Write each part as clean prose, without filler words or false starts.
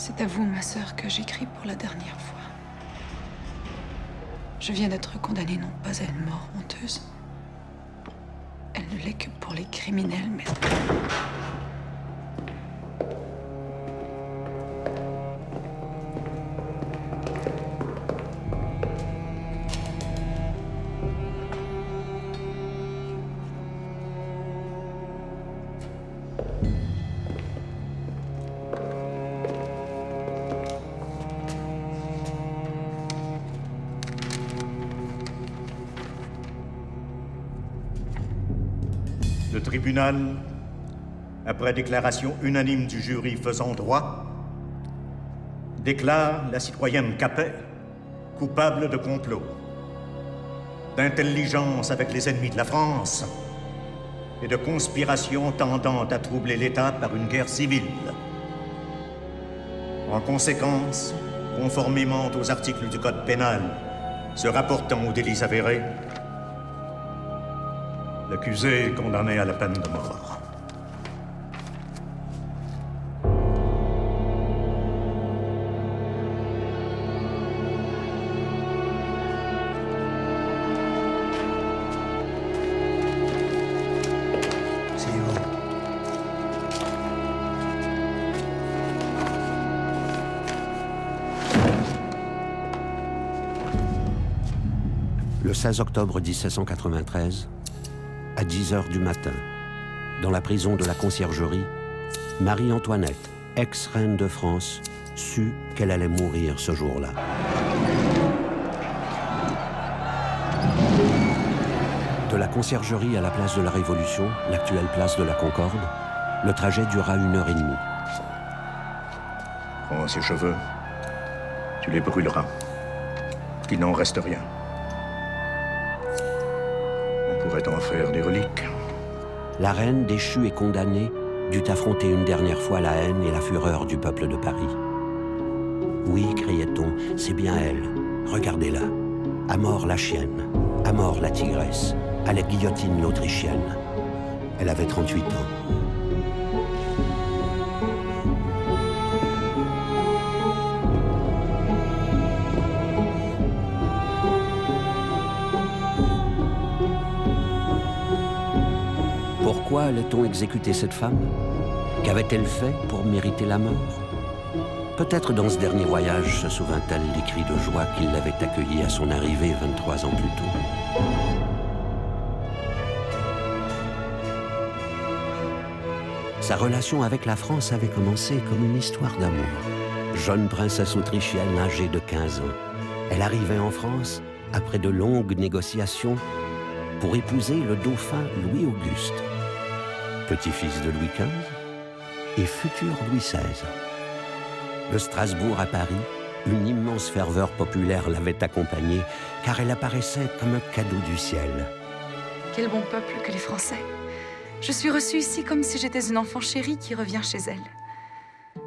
C'est à vous, ma sœur, que j'écris pour la dernière fois. Je viens d'être condamnée non pas à une mort honteuse. Elle ne l'est que pour les criminels, mais... Le tribunal, après déclaration unanime du jury faisant droit, déclare la citoyenne Capet coupable de complot, d'intelligence avec les ennemis de la France et de conspiration tendant à troubler l'État par une guerre civile. En conséquence, conformément aux articles du Code pénal se rapportant aux délits avérés, l'accusé est condamné à la peine de mort. C'est vous. Le 16 octobre 1793, à 10h du matin, dans la prison de la Conciergerie, Marie-Antoinette, ex-reine de France, sut qu'elle allait mourir ce jour-là. De la Conciergerie à la place de la Révolution, l'actuelle place de la Concorde, le trajet dura 1h30. Prends ses cheveux, tu les brûleras. Il n'en reste rien. On pourrait en faire des reliques. La reine, déchue et condamnée, dut affronter une dernière fois la haine et la fureur du peuple de Paris. Oui, criait-on, c'est bien elle. Regardez-la. À mort la chienne, à mort la tigresse, à la guillotine l'autrichienne. Elle avait 38 ans. Pourquoi allait-on exécuter cette femme? Qu'avait-elle fait pour mériter la mort? Peut-être dans ce dernier voyage se souvint-elle des cris de joie qui l'avaient accueillie à son arrivée 23 ans plus tôt. Sa relation avec la France avait commencé comme une histoire d'amour. Jeune princesse autrichienne âgée de 15 ans, elle arrivait en France après de longues négociations pour épouser le dauphin Louis-Auguste, petit-fils de Louis XV et futur Louis XVI. De Strasbourg à Paris, une immense ferveur populaire l'avait accompagnée, car elle apparaissait comme un cadeau du ciel. Quel bon peuple que les Français. Je suis reçue ici comme si j'étais une enfant chérie qui revient chez elle.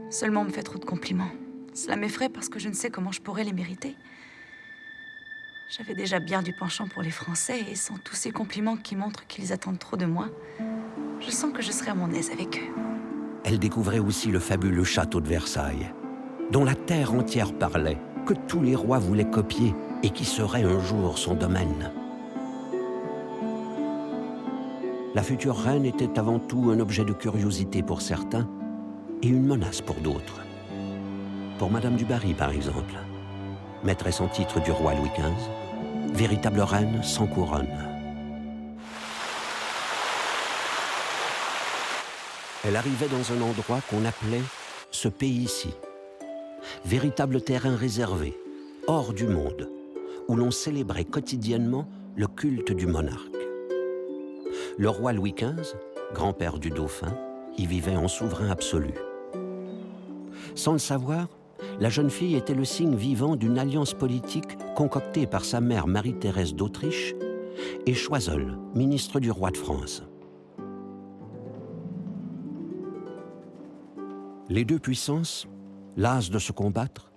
Seulement on me fait trop de compliments. Cela m'effraie parce que je ne sais comment je pourrais les mériter. J'avais déjà bien du penchant pour les Français et sans tous ces compliments qui montrent qu'ils attendent trop de moi, je sens que je serai à mon aise avec eux. Elle découvrait aussi le fabuleux château de Versailles, dont la terre entière parlait, que tous les rois voulaient copier et qui serait un jour son domaine. La future reine était avant tout un objet de curiosité pour certains et une menace pour d'autres. Pour Madame du Barry, par exemple, maîtresse en titre du roi Louis XV, véritable reine sans couronne. Elle arrivait dans un endroit qu'on appelait ce pays-ci, véritable terrain réservé, hors du monde, où l'on célébrait quotidiennement le culte du monarque. Le roi Louis XV, grand-père du dauphin, y vivait en souverain absolu. Sans le savoir, la jeune fille était le signe vivant d'une alliance politique concoctée par sa mère Marie-Thérèse d'Autriche et Choiseul, ministre du roi de France. Les deux puissances, lases de se combattre,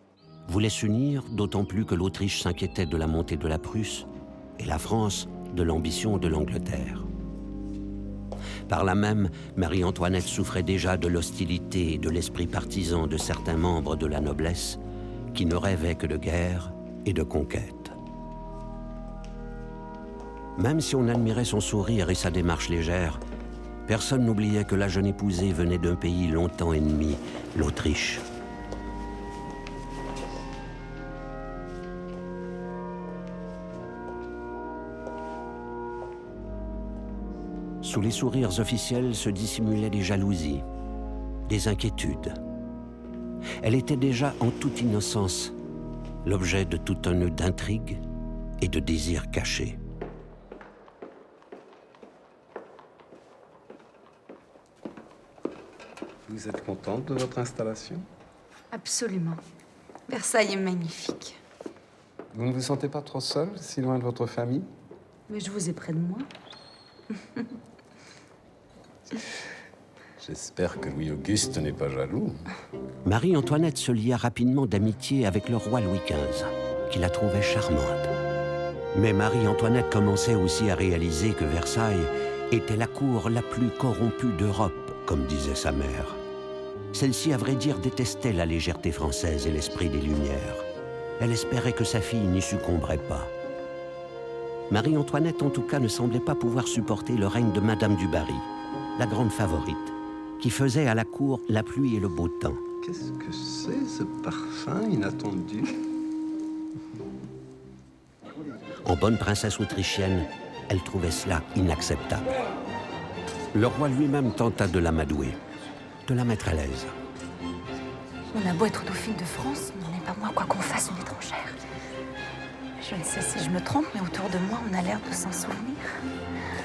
voulaient s'unir, d'autant plus que l'Autriche s'inquiétait de la montée de la Prusse et la France de l'ambition de l'Angleterre. Par là même, Marie-Antoinette souffrait déjà de l'hostilité et de l'esprit partisan de certains membres de la noblesse qui ne rêvaient que de guerre et de conquête. Même si on admirait son sourire et sa démarche légère, personne n'oubliait que la jeune épousée venait d'un pays longtemps ennemi, l'Autriche. Sous les sourires officiels se dissimulaient des jalousies, des inquiétudes. Elle était déjà en toute innocence l'objet de tout un nœud d'intrigues et de désirs cachés. Vous êtes contente de votre installation? Absolument. Versailles est magnifique. Vous ne vous sentez pas trop seule, si loin de votre famille? Mais je vous ai près de moi. J'espère que Louis-Auguste n'est pas jaloux. Marie-Antoinette se lia rapidement d'amitié avec le roi Louis XV, qui la trouvait charmante. Mais Marie-Antoinette commençait aussi à réaliser que Versailles était la cour la plus corrompue d'Europe, comme disait sa mère. Celle-ci, à vrai dire, détestait la légèreté française et l'esprit des Lumières. Elle espérait que sa fille n'y succomberait pas. Marie-Antoinette, en tout cas, ne semblait pas pouvoir supporter le règne de Madame du Barry, la grande favorite, qui faisait à la cour la pluie et le beau temps. Qu'est-ce que c'est, ce parfum inattendu? En bonne princesse autrichienne, elle trouvait cela inacceptable. Le roi lui-même tenta de l'amadouer, de la mettre à l'aise. On a beau être dauphine de France, on n'est pas moins quoi qu'on fasse une étrangère. Je ne sais si je me trompe, mais autour de moi, on a l'air de s'en souvenir.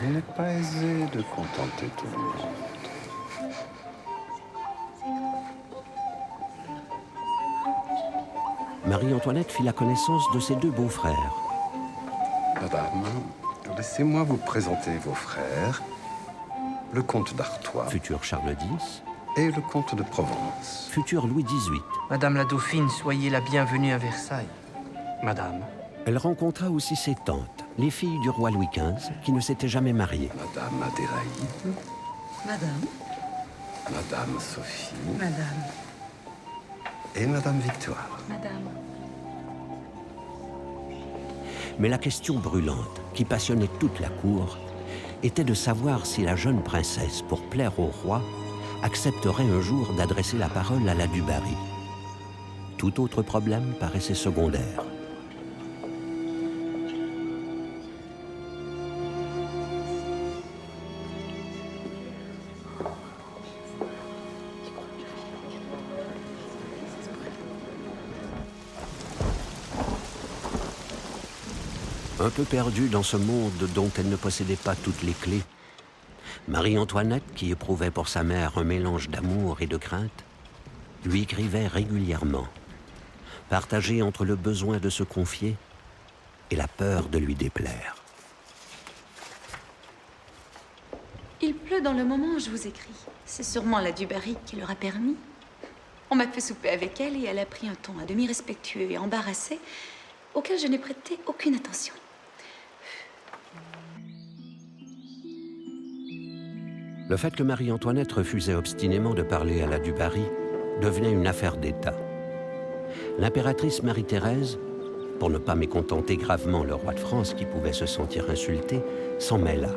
Il n'est pas aisé de contenter tout le monde. Marie-Antoinette fit la connaissance de ses deux beaux-frères. Madame, laissez-moi vous présenter vos frères, le comte d'Artois Futur Charles X, et le comte de Provence. futur Louis XVIII. Madame la Dauphine, soyez la bienvenue à Versailles. Madame. Elle rencontra aussi ses tantes, les filles du roi Louis XV, qui ne s'étaient jamais mariées. Madame Adélaïde, Madame, Madame Sophie madame, et Madame Victoire. madame. Mais la question brûlante, qui passionnait toute la cour, était de savoir si la jeune princesse, pour plaire au roi, accepterait un jour d'adresser la parole à la du Barry. Tout autre problème paraissait secondaire. Un peu perdue dans ce monde dont elle ne possédait pas toutes les clés, Marie-Antoinette, qui éprouvait pour sa mère un mélange d'amour et de crainte, lui écrivait régulièrement, partagée entre le besoin de se confier et la peur de lui déplaire. Il pleut dans le moment où je vous écris. C'est sûrement la du Barry qui leur a permis. On m'a fait souper avec elle et elle a pris un ton à demi respectueux et embarrassé auquel je n'ai prêté aucune attention. Le fait que Marie-Antoinette refusait obstinément de parler à la du Barry devenait une affaire d'État. L'impératrice Marie-Thérèse, pour ne pas mécontenter gravement le roi de France qui pouvait se sentir insulté, s'en mêla.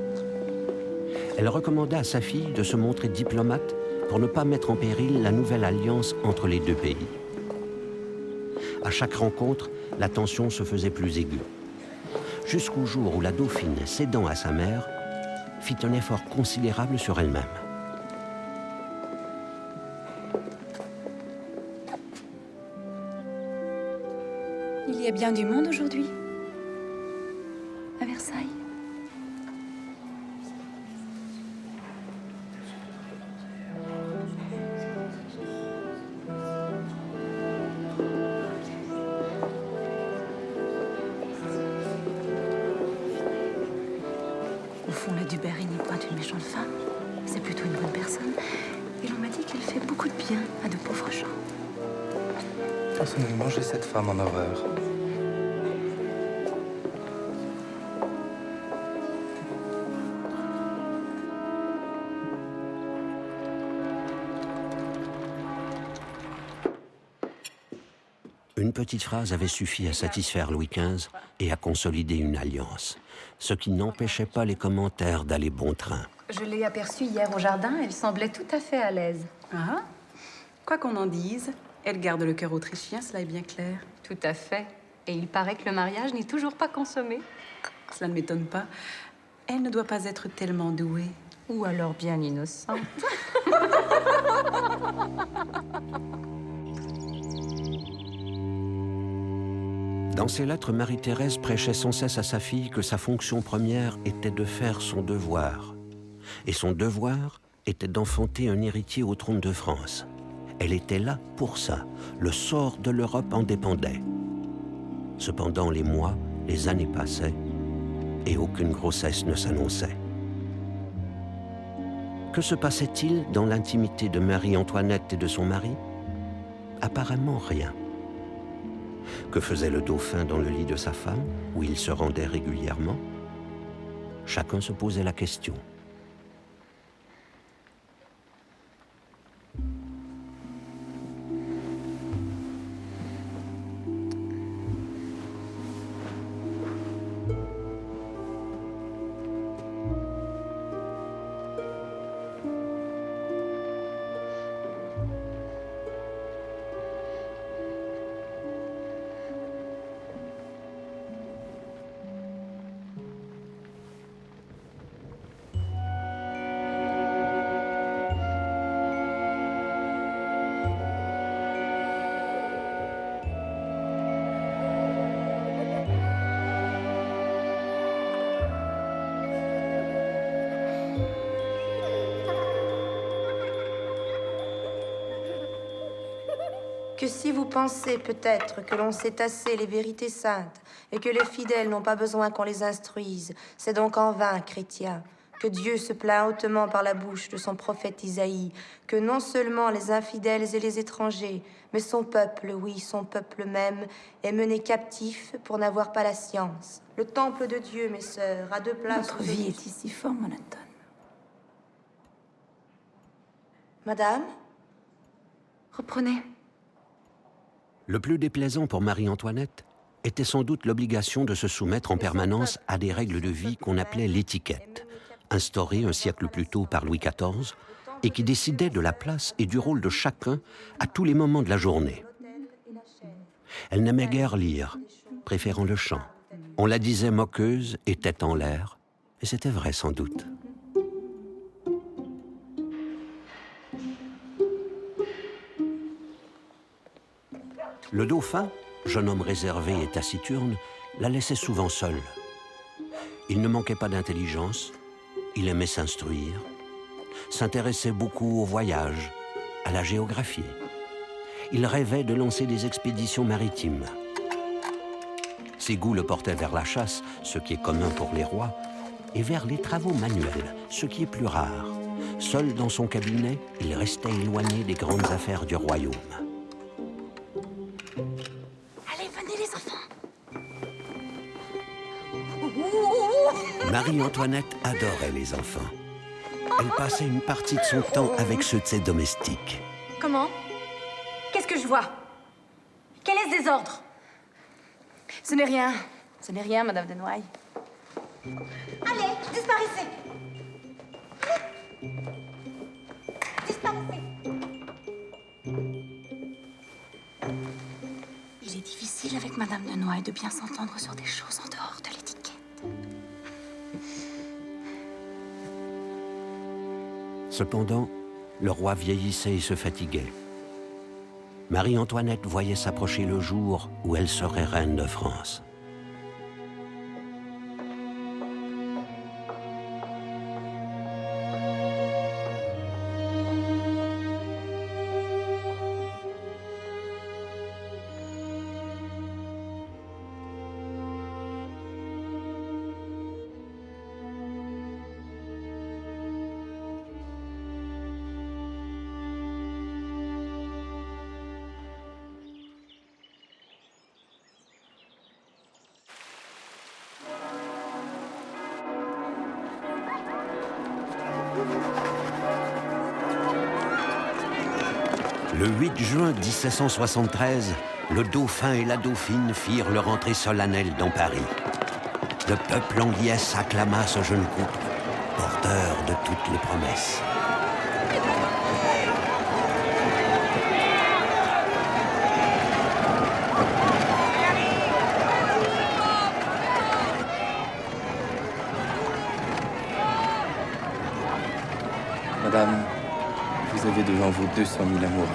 Elle recommanda à sa fille de se montrer diplomate pour ne pas mettre en péril la nouvelle alliance entre les deux pays. À chaque rencontre, la tension se faisait plus aiguë, jusqu'au jour où la dauphine, cédant à sa mère, fit un effort considérable sur elle-même. Il y a bien du monde aujourd'hui à Versailles. Au fond, la du Barry n'est point une méchante femme. C'est plutôt une bonne personne. Et l'on m'a dit qu'elle fait beaucoup de bien à de pauvres gens. Personnellement, j'ai cette femme en horreur. Une petite phrase avait suffi à satisfaire Louis XV et à consolider une alliance, ce qui n'empêchait pas les commentaires d'aller bon train. Je l'ai aperçue hier au jardin, elle semblait tout à fait à l'aise. Ah, quoi qu'on en dise, elle garde le cœur autrichien, cela est bien clair. Tout à fait. Et il paraît que le mariage n'est toujours pas consommé. Cela ne m'étonne pas. Elle ne doit pas être tellement douée. Ou alors bien innocente. Dans ses lettres, Marie-Thérèse prêchait sans cesse à sa fille que sa fonction première était de faire son devoir. Et son devoir était d'enfanter un héritier au trône de France. Elle était là pour ça. Le sort de l'Europe en dépendait. Cependant, les mois, les années passaient et aucune grossesse ne s'annonçait. Que se passait-il dans l'intimité de Marie-Antoinette et de son mari? Apparemment rien. Que faisait le dauphin dans le lit de sa femme, où il se rendait régulièrement? Chacun se posait la question. Que si vous pensez peut-être que l'on sait assez les vérités saintes et que les fidèles n'ont pas besoin qu'on les instruise, c'est donc en vain, chrétiens, que Dieu se plaint hautement par la bouche de son prophète Isaïe, que non seulement les infidèles et les étrangers, mais son peuple, oui, son peuple même, est mené captif pour n'avoir pas la science. Le temple de Dieu, mes sœurs, a deux places. Notre vie est ici fort monotone. Madame? Reprenez. Le plus déplaisant pour Marie-Antoinette était sans doute l'obligation de se soumettre en permanence à des règles de vie qu'on appelait l'étiquette, instaurée un siècle plus tôt par Louis XIV, et qui décidait de la place et du rôle de chacun à tous les moments de la journée. Elle n'aimait guère lire, préférant le chant. On la disait moqueuse et tête en l'air, et c'était vrai sans doute. Le dauphin, jeune homme réservé et taciturne, la laissait souvent seule. Il ne manquait pas d'intelligence, il aimait s'instruire, s'intéressait beaucoup au voyage, à la géographie. Il rêvait de lancer des expéditions maritimes. Ses goûts le portaient vers la chasse, ce qui est commun pour les rois, et vers les travaux manuels, ce qui est plus rare. Seul dans son cabinet, il restait éloigné des grandes affaires du royaume. Allez, venez les enfants. Marie-Antoinette adorait les enfants. Elle passait une partie de son temps avec ceux de ses domestiques. Comment? Qu'est-ce que je vois? Quel est ce désordre? Ce n'est rien. Ce n'est rien, Madame de Noailles. Allez, disparaissez! Disparaissez! Il est difficile avec Madame de Noailles de bien s'entendre sur des choses en dehors de l'étiquette. Cependant, le roi vieillissait et se fatiguait. Marie-Antoinette voyait s'approcher le jour où elle serait reine de France. Le 8 juin 1773, le dauphin et la dauphine firent leur entrée solennelle dans Paris. Le peuple en liesse acclama ce jeune couple, porteur de toutes les promesses. Madame, vous avez devant vous 200 000 amoureux.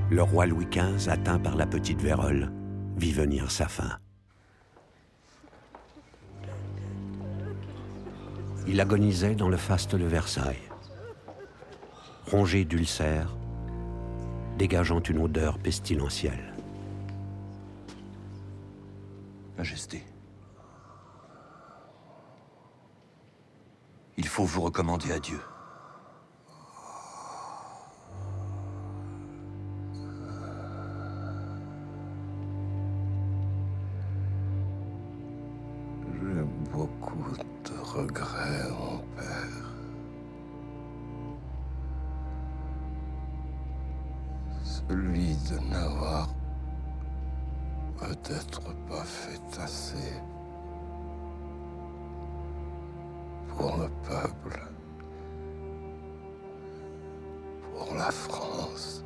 Le roi Louis XV, atteint par la petite vérole, vit venir sa fin. Il agonisait dans le faste de Versailles, rongé d'ulcères, dégageant une odeur pestilentielle. Majesté, il faut vous recommander à Dieu. Beaucoup de regrets, mon père. Celui de n'avoir peut-être pas fait assez pour le peuple, pour la France.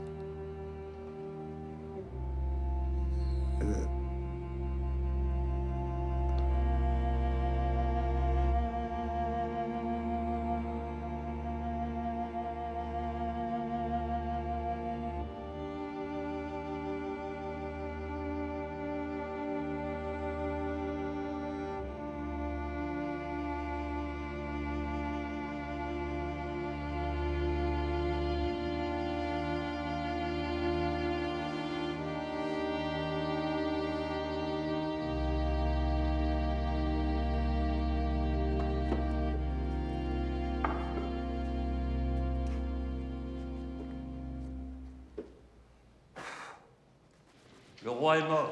Le roi est mort.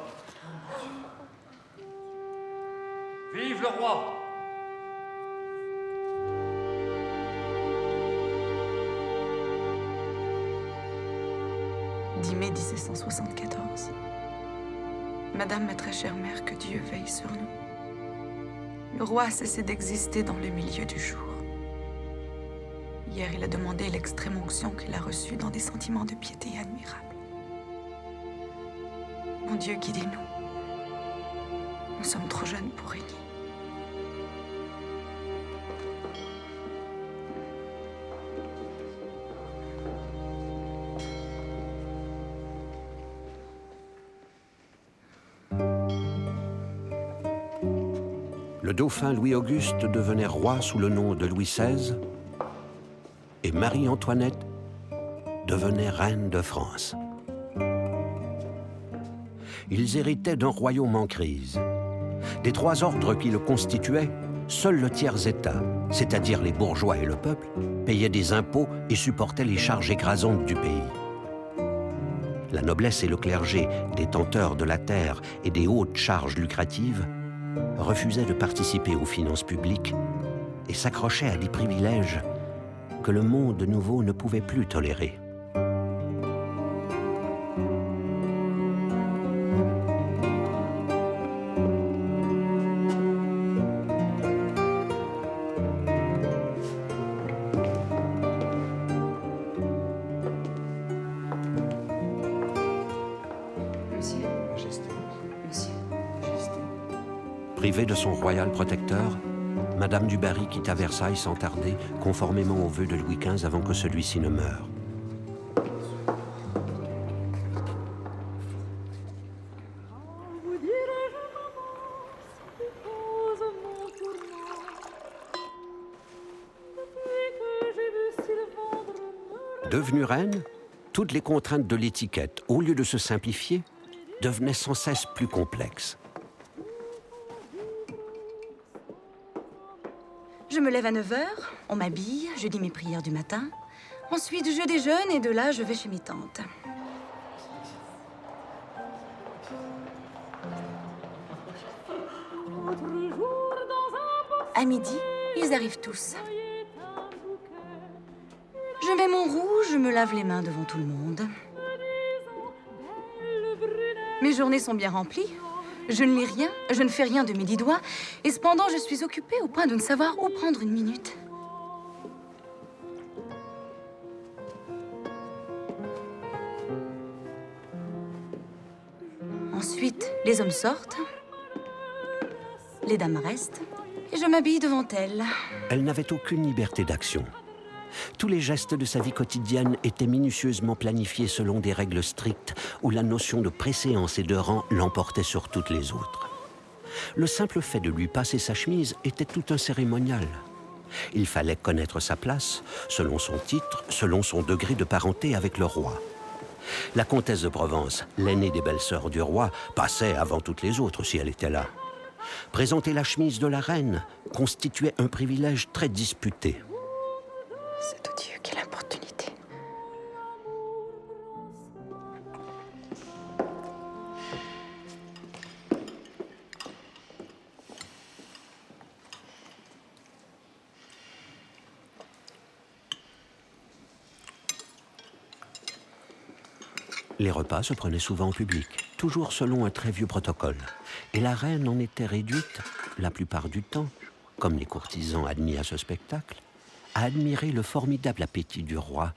Vive le roi! 10 mai 1774. Madame, ma très chère mère, que Dieu veille sur nous. Le roi a cessé d'exister dans le milieu du jour. Hier, il a demandé l'extrême onction qu'il a reçue dans des sentiments de piété admirables. Mon Dieu, guidez-nous. Nous sommes trop jeunes pour régner. Le dauphin Louis-Auguste devenait roi sous le nom de Louis XVI et Marie-Antoinette devenait reine de France. Ils héritaient d'un royaume en crise. Des trois ordres qui le constituaient, seul le tiers-État, c'est-à-dire les bourgeois et le peuple, payaient des impôts et supportaient les charges écrasantes du pays. La noblesse et le clergé, détenteurs de la terre et des hautes charges lucratives, refusaient de participer aux finances publiques et s'accrochaient à des privilèges que le monde nouveau ne pouvait plus tolérer. Privée de son royal protecteur, Madame du Barry quitta Versailles sans tarder, conformément aux vœux de Louis XV avant que celui-ci ne meure. Devenue reine, toutes les contraintes de l'étiquette, au lieu de se simplifier, devenait sans cesse plus complexe. Je me lève à 9 h, on m'habille, je dis mes prières du matin. Ensuite, je déjeune et de là, je vais chez mes tantes. À midi, ils arrivent tous. Je mets mon rouge, je me lave les mains devant tout le monde. Mes journées sont bien remplies. Je ne lis rien, je ne fais rien de mes 10 doigts. Et cependant, je suis occupée au point de ne savoir où prendre une minute. Ensuite, les hommes sortent. Les dames restent. Et je m'habille devant elles. Elle n'avait aucune liberté d'action. Tous les gestes de sa vie quotidienne étaient minutieusement planifiés selon des règles strictes où la notion de préséance et de rang l'emportait sur toutes les autres. Le simple fait de lui passer sa chemise était tout un cérémonial. Il fallait connaître sa place, selon son titre, selon son degré de parenté avec le roi. La comtesse de Provence, l'aînée des belles-sœurs du roi, passait avant toutes les autres si elle était là. Présenter la chemise de la reine constituait un privilège très disputé. C'est odieux, quelle importunité. Les repas se prenaient souvent en public, toujours selon un très vieux protocole. Et la reine en était réduite, la plupart du temps, comme les courtisans admis à ce spectacle, à admirer le formidable appétit du roi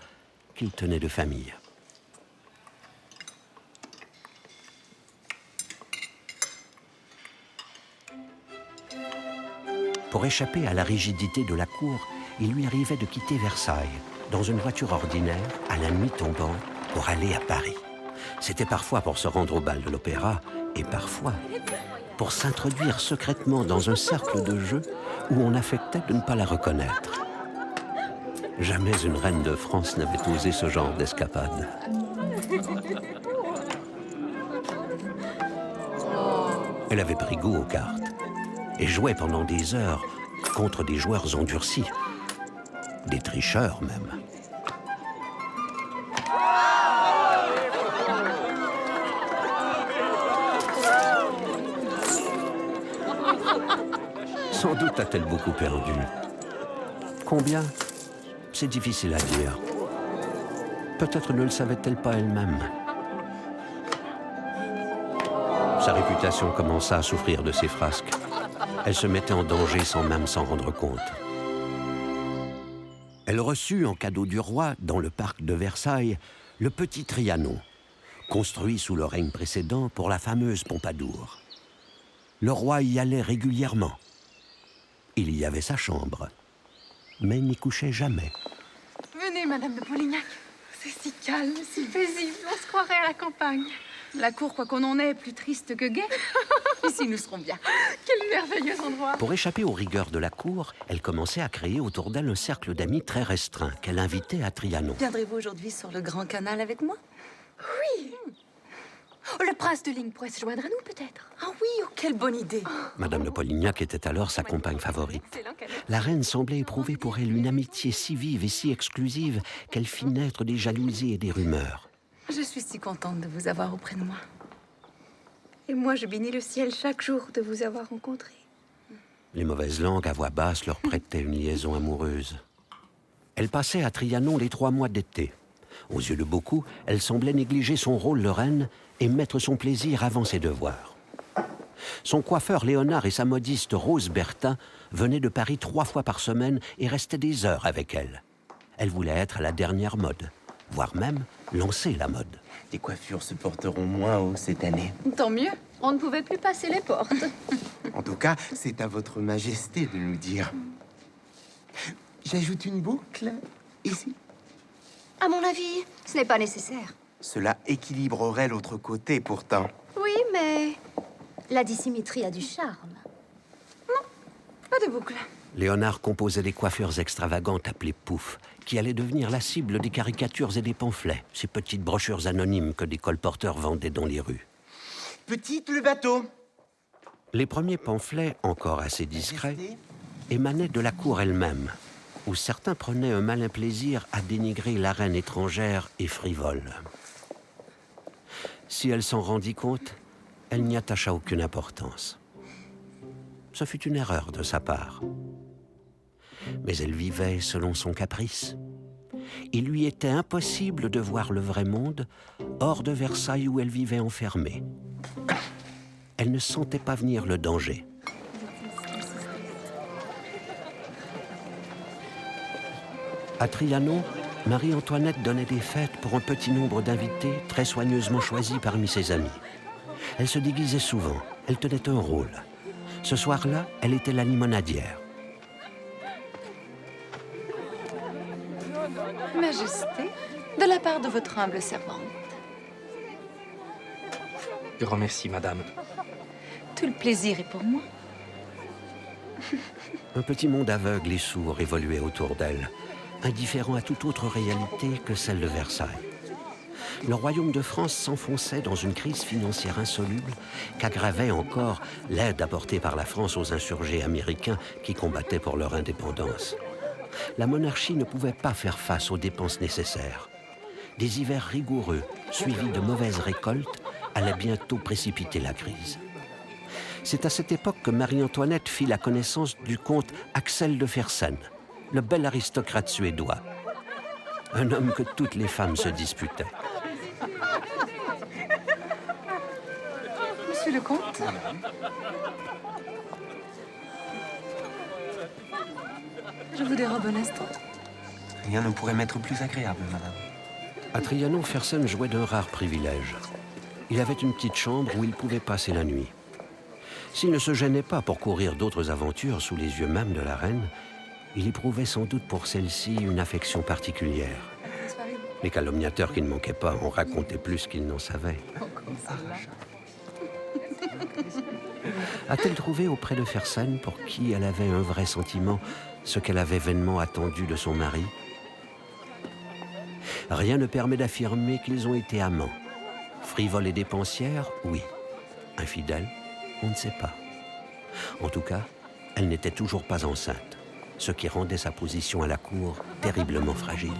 qu'il tenait de famille. Pour échapper à la rigidité de la cour, il lui arrivait de quitter Versailles, dans une voiture ordinaire, à la nuit tombante, pour aller à Paris. C'était parfois pour se rendre au bal de l'opéra, et parfois pour s'introduire secrètement dans un cercle de jeu où on affectait de ne pas la reconnaître. Jamais une reine de France n'avait osé ce genre d'escapade. Elle avait pris goût aux cartes et jouait pendant des heures contre des joueurs endurcis, des tricheurs même. Sans doute a-t-elle beaucoup perdu. Combien ? C'est difficile à dire. Peut-être ne le savait-elle pas elle-même. Sa réputation commença à souffrir de ses frasques. Elle se mettait en danger sans même s'en rendre compte. Elle reçut en cadeau du roi, dans le parc de Versailles, le petit Trianon, construit sous le règne précédent pour la fameuse Pompadour. Le roi y allait régulièrement. Il y avait sa chambre, mais n'y couchait jamais. Venez, Madame de Polignac. C'est si calme, si paisible. On se croirait à la campagne. La cour, quoi qu'on en ait, est plus triste que gaie. Ici, nous serons bien. Quel merveilleux endroit. Pour échapper aux rigueurs de la cour, elle commençait à créer autour d'elle un cercle d'amis très restreint qu'elle invitait à Trianon. Viendrez-vous aujourd'hui sur le Grand Canal avec moi? Oui. Oh, le prince de Ligne pourrait se joindre à nous, peut-être. Ah oui, oh, quelle bonne idée. Madame de Polignac était alors sa compagne favorite. La reine semblait éprouver pour elle une amitié si vive et si exclusive qu'elle fit naître des jalousies et des rumeurs. Je suis si contente de vous avoir auprès de moi. Et moi, je bénis le ciel chaque jour de vous avoir rencontré. Les mauvaises langues à voix basse leur prêtaient une liaison amoureuse. Elle passait à Trianon les 3 mois d'été. Aux yeux de beaucoup, elle semblait négliger son rôle de reine et mettre son plaisir avant ses devoirs. Son coiffeur Léonard et sa modiste Rose Bertin venaient de Paris 3 fois par semaine et restaient des heures avec elle. Elle voulait être à la dernière mode, voire même lancer la mode. Les coiffures se porteront moins haut cette année. Tant mieux. On ne pouvait plus passer les portes. En tout cas, c'est à votre majesté de nous dire. J'ajoute une boucle ici. À mon avis, ce n'est pas nécessaire. Cela équilibrerait l'autre côté, pourtant. Oui, mais la dissymétrie a du charme. Pas de boucle. Léonard composait des coiffures extravagantes appelées poufs, qui allaient devenir la cible des caricatures et des pamphlets, ces petites brochures anonymes que des colporteurs vendaient dans les rues. Petite, le bateau. Les premiers pamphlets, encore assez discrets, émanaient de la cour elle-même, où certains prenaient un malin plaisir à dénigrer la reine étrangère et frivole. Si elle s'en rendit compte, elle n'y attacha aucune importance. Ce fut une erreur de sa part. Mais elle vivait selon son caprice. Il lui était impossible de voir le vrai monde hors de Versailles où elle vivait enfermée. Elle ne sentait pas venir le danger. À Trianon, Marie-Antoinette donnait des fêtes pour un petit nombre d'invités très soigneusement choisis parmi ses amis. Elle se déguisait souvent, elle tenait un rôle. Ce soir-là, elle était la limonadière. Majesté, de la part de votre humble servante. Grand merci, madame. Tout le plaisir est pour moi. Un petit monde aveugle et sourd évoluait autour d'elle, indifférent à toute autre réalité que celle de Versailles. Le royaume de France s'enfonçait dans une crise financière insoluble qu'aggravait encore l'aide apportée par la France aux insurgés américains qui combattaient pour leur indépendance. La monarchie ne pouvait pas faire face aux dépenses nécessaires. Des hivers rigoureux, suivis de mauvaises récoltes, allaient bientôt précipiter la crise. C'est à cette époque que Marie-Antoinette fit la connaissance du comte Axel de Fersen, le bel aristocrate suédois. Un homme que toutes les femmes se disputaient. Monsieur le comte? Je vous dérobe un instant. Rien ne pourrait m'être plus agréable, madame. À Trianon, Fersen jouait d'un rare privilège. Il avait une petite chambre où il pouvait passer la nuit. S'il ne se gênait pas pour courir d'autres aventures sous les yeux même de la reine, il éprouvait sans doute pour celle-ci une affection particulière. Les calomniateurs qui ne manquaient pas en racontaient plus qu'ils n'en savaient. A-t-elle trouvé auprès de Fersen, pour qui elle avait un vrai sentiment, ce qu'elle avait vainement attendu de son mari? Rien ne permet d'affirmer qu'ils ont été amants. Frivole et dépensière, oui. Infidèle, on ne sait pas. En tout cas, elle n'était toujours pas enceinte, ce qui rendait sa position à la cour terriblement fragile.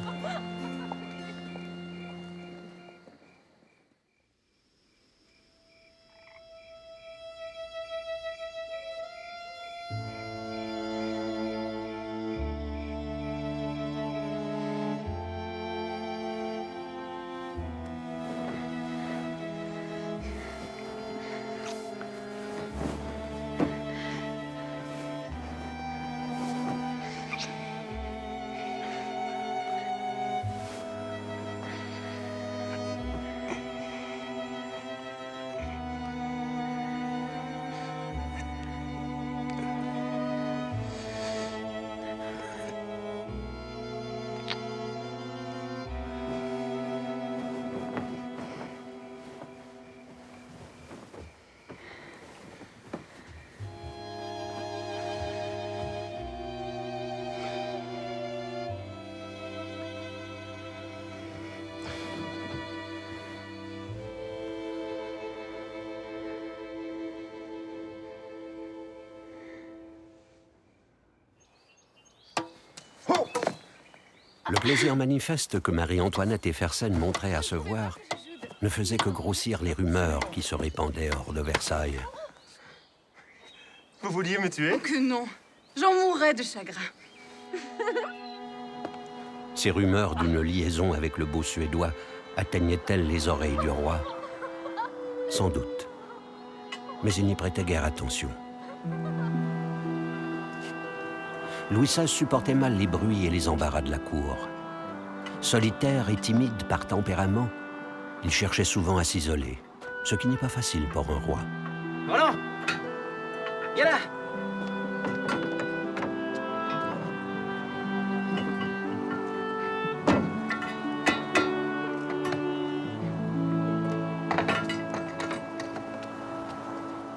Le plaisir manifeste que Marie-Antoinette et Fersen montraient à se voir ne faisait que grossir les rumeurs qui se répandaient hors de Versailles. Vous vouliez me tuer? Oh que non, j'en mourrais de chagrin. Ces rumeurs d'une liaison avec le beau Suédois atteignaient-elles les oreilles du roi? Sans doute. Mais il n'y prêtait guère attention. Louis XVI supportait mal les bruits et les embarras de la cour. Solitaire et timide par tempérament, il cherchait souvent à s'isoler, ce qui n'est pas facile pour un roi. Voilà. Viens là.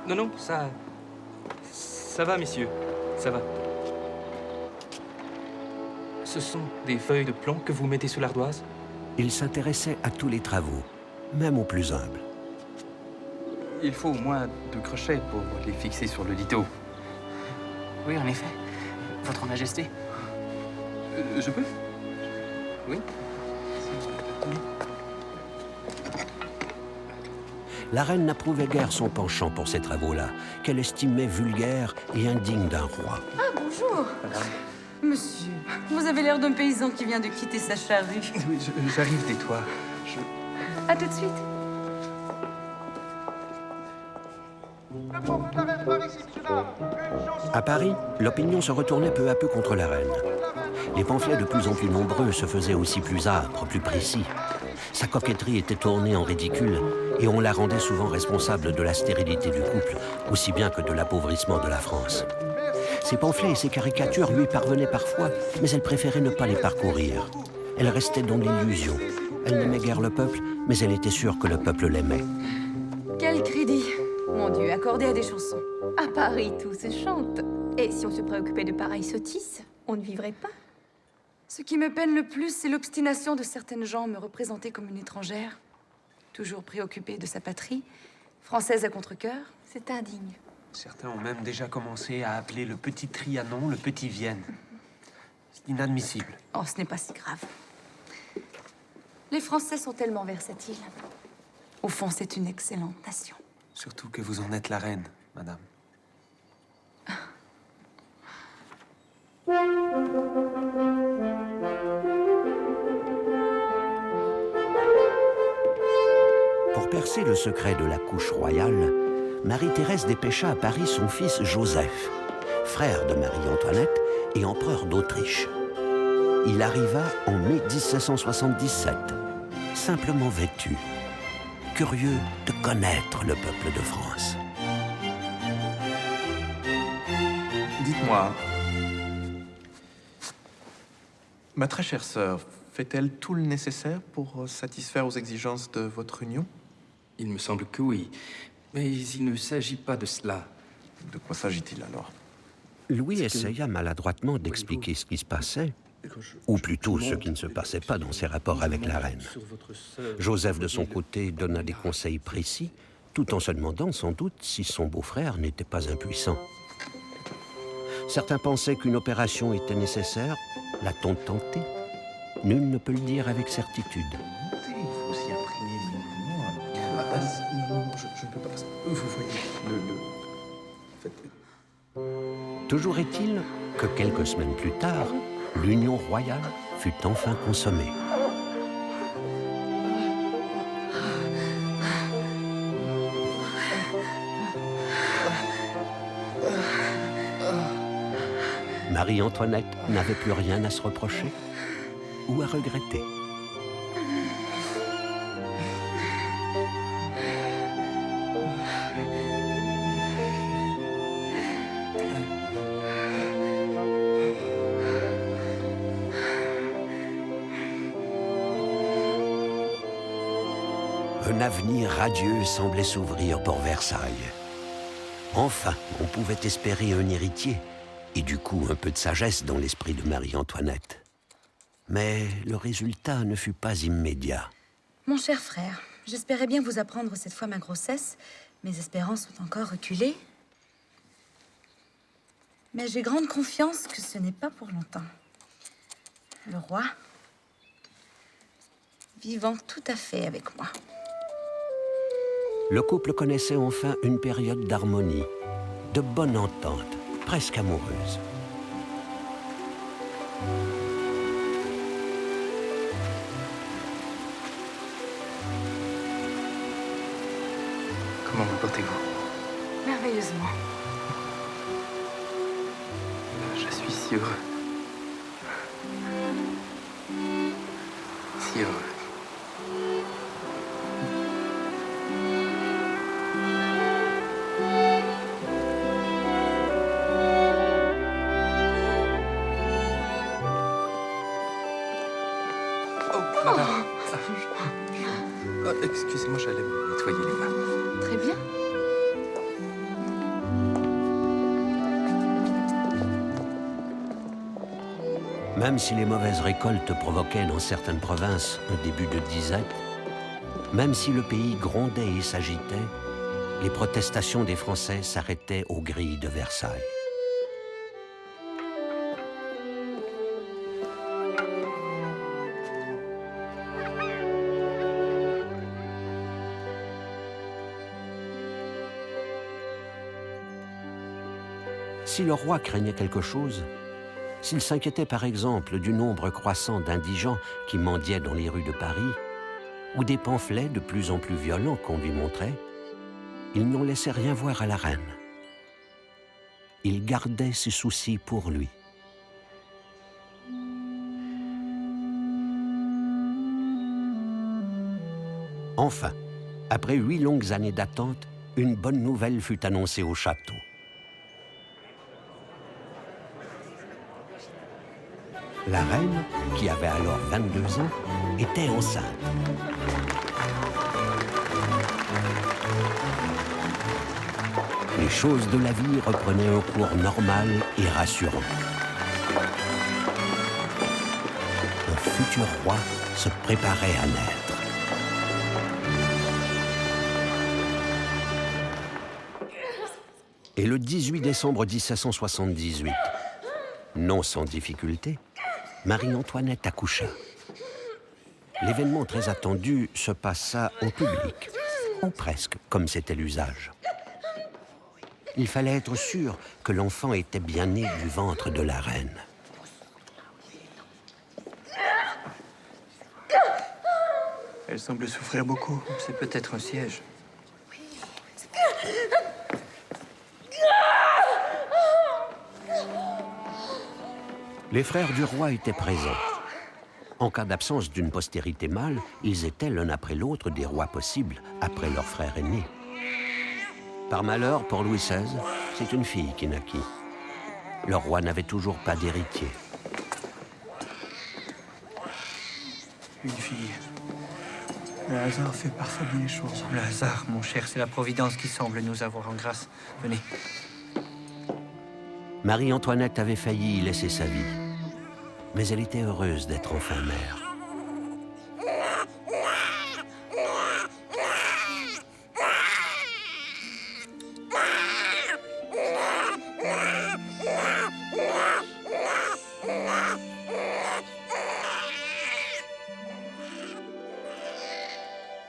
Non, non, ça va, messieurs. Ça va. Ce sont des feuilles de plomb que vous mettez sous l'ardoise? Il s'intéressait à tous les travaux, même aux plus humbles. Il faut au moins 2 crochets pour les fixer sur le lito. Oui, en effet. Votre Majesté. Je peux? Oui. La reine n'approuvait guère son penchant pour ces travaux-là, qu'elle estimait vulgaires et indignes d'un roi. Ah, bonjour. Monsieur, vous avez l'air d'un paysan qui vient de quitter sa charrue. Oui, j'arrive des toits. À tout de suite. À Paris, l'opinion se retournait peu à peu contre la reine. Les pamphlets de plus en plus nombreux se faisaient aussi plus âpres, plus précis. Sa coquetterie était tournée en ridicule et on la rendait souvent responsable de la stérilité du couple, aussi bien que de l'appauvrissement de la France. Ses pamphlets et ses caricatures lui parvenaient parfois, mais elle préférait ne pas les parcourir. Elle restait dans l'illusion. Elle n'aimait guère le peuple, mais elle était sûre que le peuple l'aimait. Quel crédit, mon Dieu, accordé à des chansons. À Paris, tout se chante. Et si on se préoccupait de pareilles sottises, on ne vivrait pas. Ce qui me peine le plus, c'est l'obstination de certaines gens me représenter comme une étrangère, toujours préoccupée de sa patrie, française à contre-cœur. C'est indigne. Certains ont même déjà commencé à appeler le petit Trianon le petit Vienne. C'est inadmissible. Oh, ce n'est pas si grave. Les Français sont tellement versatiles. Au fond, c'est une excellente nation. Surtout que vous en êtes la reine, madame. Pour percer le secret de la couche royale, Marie-Thérèse dépêcha à Paris son fils Joseph, frère de Marie-Antoinette et empereur d'Autriche. Il arriva en mai 1777, simplement vêtu, curieux de connaître le peuple de France. Dites-moi, ma très chère sœur fait-elle tout le nécessaire pour satisfaire aux exigences de votre union? Il me semble que oui, mais il ne s'agit pas de cela. De quoi s'agit-il alors? Louis essaya maladroitement d'expliquer ce qui se passait, ou plutôt ce qui ne se passait pas dans ses rapports avec la reine. Joseph, de son côté, donna des conseils précis, tout en se demandant sans doute si son beau-frère n'était pas impuissant. Certains pensaient qu'une opération était nécessaire. L'a-t-on tenté? Nul ne peut le dire avec certitude. Il faut aussi imprimer non, je ne peux pas. Vous voyez, faites... Toujours est-il que quelques semaines plus tard, l'union royale fut enfin consommée. Marie-Antoinette n'avait plus rien à se reprocher ou à regretter. Un avenir radieux semblait s'ouvrir pour Versailles. Enfin, on pouvait espérer un héritier, et du coup un peu de sagesse dans l'esprit de Marie-Antoinette. Mais le résultat ne fut pas immédiat. Mon cher frère, j'espérais bien vous apprendre cette fois ma grossesse. Mes espérances ont encore reculé. Mais j'ai grande confiance que ce n'est pas pour longtemps. Le roi, vivant tout à fait avec moi. Le couple connaissait enfin une période d'harmonie, de bonne entente, presque amoureuse. Comment vous portez-vous? Merveilleusement. Je suis si heureux. Si heureux. Excusez-moi, j'allais me nettoyer les mains. Très bien. Même si les mauvaises récoltes provoquaient dans certaines provinces un début de disette, même si le pays grondait et s'agitait, les protestations des Français s'arrêtaient aux grilles de Versailles. Si le roi craignait quelque chose, s'il s'inquiétait par exemple du nombre croissant d'indigents qui mendiaient dans les rues de Paris, ou des pamphlets de plus en plus violents qu'on lui montrait, il n'en laissait rien voir à la reine. Il gardait ses soucis pour lui. Enfin, après 8 longues années d'attente, une bonne nouvelle fut annoncée au château. La reine, qui avait alors 22 ans, était enceinte. Les choses de la vie reprenaient un cours normal et rassurant. Un futur roi se préparait à naître. Et le 18 décembre 1778, non sans difficulté, Marie-Antoinette accoucha. L'événement très attendu se passa en public, ou presque, comme c'était l'usage. Il fallait être sûr que l'enfant était bien né du ventre de la reine. Elle semble souffrir beaucoup. C'est peut-être un siège. Les frères du roi étaient présents. En cas d'absence d'une postérité mâle, ils étaient l'un après l'autre des rois possibles, après leur frère aîné. Par malheur, pour Louis XVI, c'est une fille qui naquit. Le roi n'avait toujours pas d'héritier. Une fille. Le hasard fait parfois bien les choses. Le hasard, mon cher, c'est la Providence qui semble nous avoir en grâce. Venez. Marie-Antoinette avait failli y laisser sa vie, mais elle était heureuse d'être enfin mère.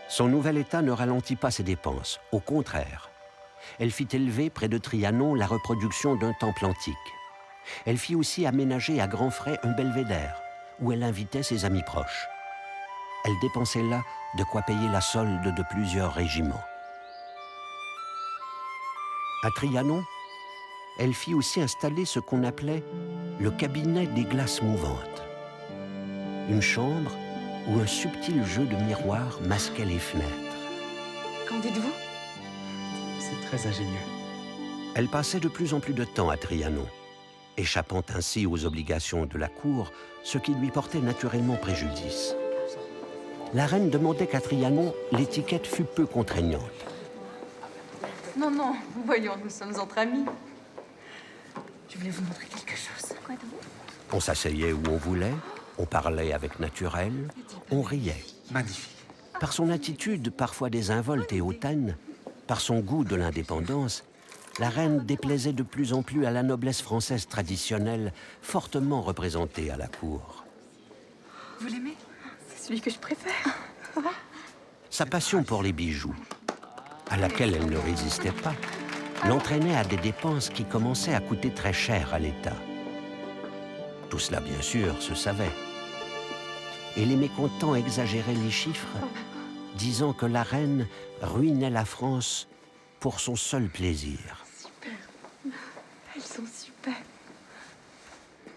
Son nouvel état ne ralentit pas ses dépenses, au contraire. Elle fit élever près de Trianon la reproduction d'un temple antique. Elle fit aussi aménager à grands frais un belvédère, où elle invitait ses amis proches. Elle dépensait là de quoi payer la solde de plusieurs régiments. À Trianon, elle fit aussi installer ce qu'on appelait le cabinet des glaces mouvantes. Une chambre où un subtil jeu de miroirs masquait les fenêtres. Qu'en dites-vous? C'est très ingénieux. Elle passait de plus en plus de temps à Trianon, échappant ainsi aux obligations de la cour, ce qui lui portait naturellement préjudice. La reine demandait qu'à Trianon, l'étiquette fût peu contraignante. Non, non, voyons, nous sommes entre amis. Je voulais vous montrer quelque chose. Quoi donc? On s'asseyait où on voulait, on parlait avec naturel, on riait. Magnifique. Par son attitude parfois désinvolte et hautaine, par son goût de l'indépendance, la reine déplaisait de plus en plus à la noblesse française traditionnelle, fortement représentée à la cour. Vous l'aimez? C'est celui que je préfère. Sa passion pour les bijoux, à laquelle elle ne résistait pas, l'entraînait à des dépenses qui commençaient à coûter très cher à l'État. Tout cela, bien sûr, se savait. Et les mécontents exagéraient les chiffres, disant que la reine ruinait la France pour son seul plaisir. Super. Elles sont super.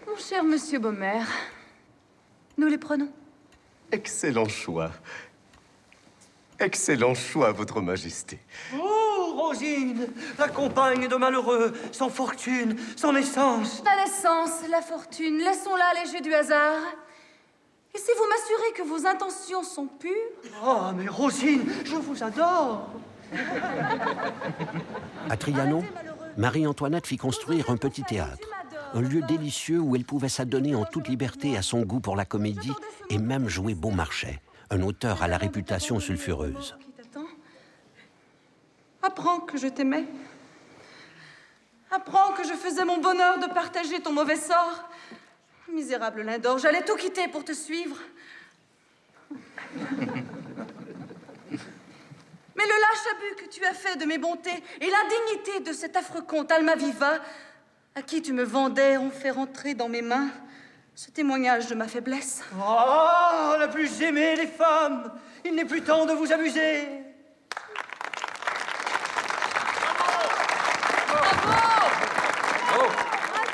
Mon cher monsieur Baumer, nous les prenons. Excellent choix. Excellent choix, Votre Majesté. Oh, Rosine, la compagne de malheureux, sans fortune, sans naissance. La naissance, la fortune, laissons-là les jeux du hasard. Et si vous m'assurez que vos intentions sont pures... Oh, mais Rosine, je vous adore. À Trianon, Marie-Antoinette fit construire un petit théâtre, un lieu délicieux où elle pouvait s'adonner en toute liberté à son goût pour la comédie et même jouer Beaumarchais, un auteur à la réputation sulfureuse. Apprends que je t'aimais. Apprends que je faisais mon bonheur de partager ton mauvais sort. Misérable Lindor, j'allais tout quitter pour te suivre. Mais le lâche abus que tu as fait de mes bontés et l'indignité de cet affreux comte Almaviva, à qui tu me vendais, ont fait rentrer dans mes mains ce témoignage de ma faiblesse. Oh, la plus aimée des femmes! Il n'est plus temps de vous amuser!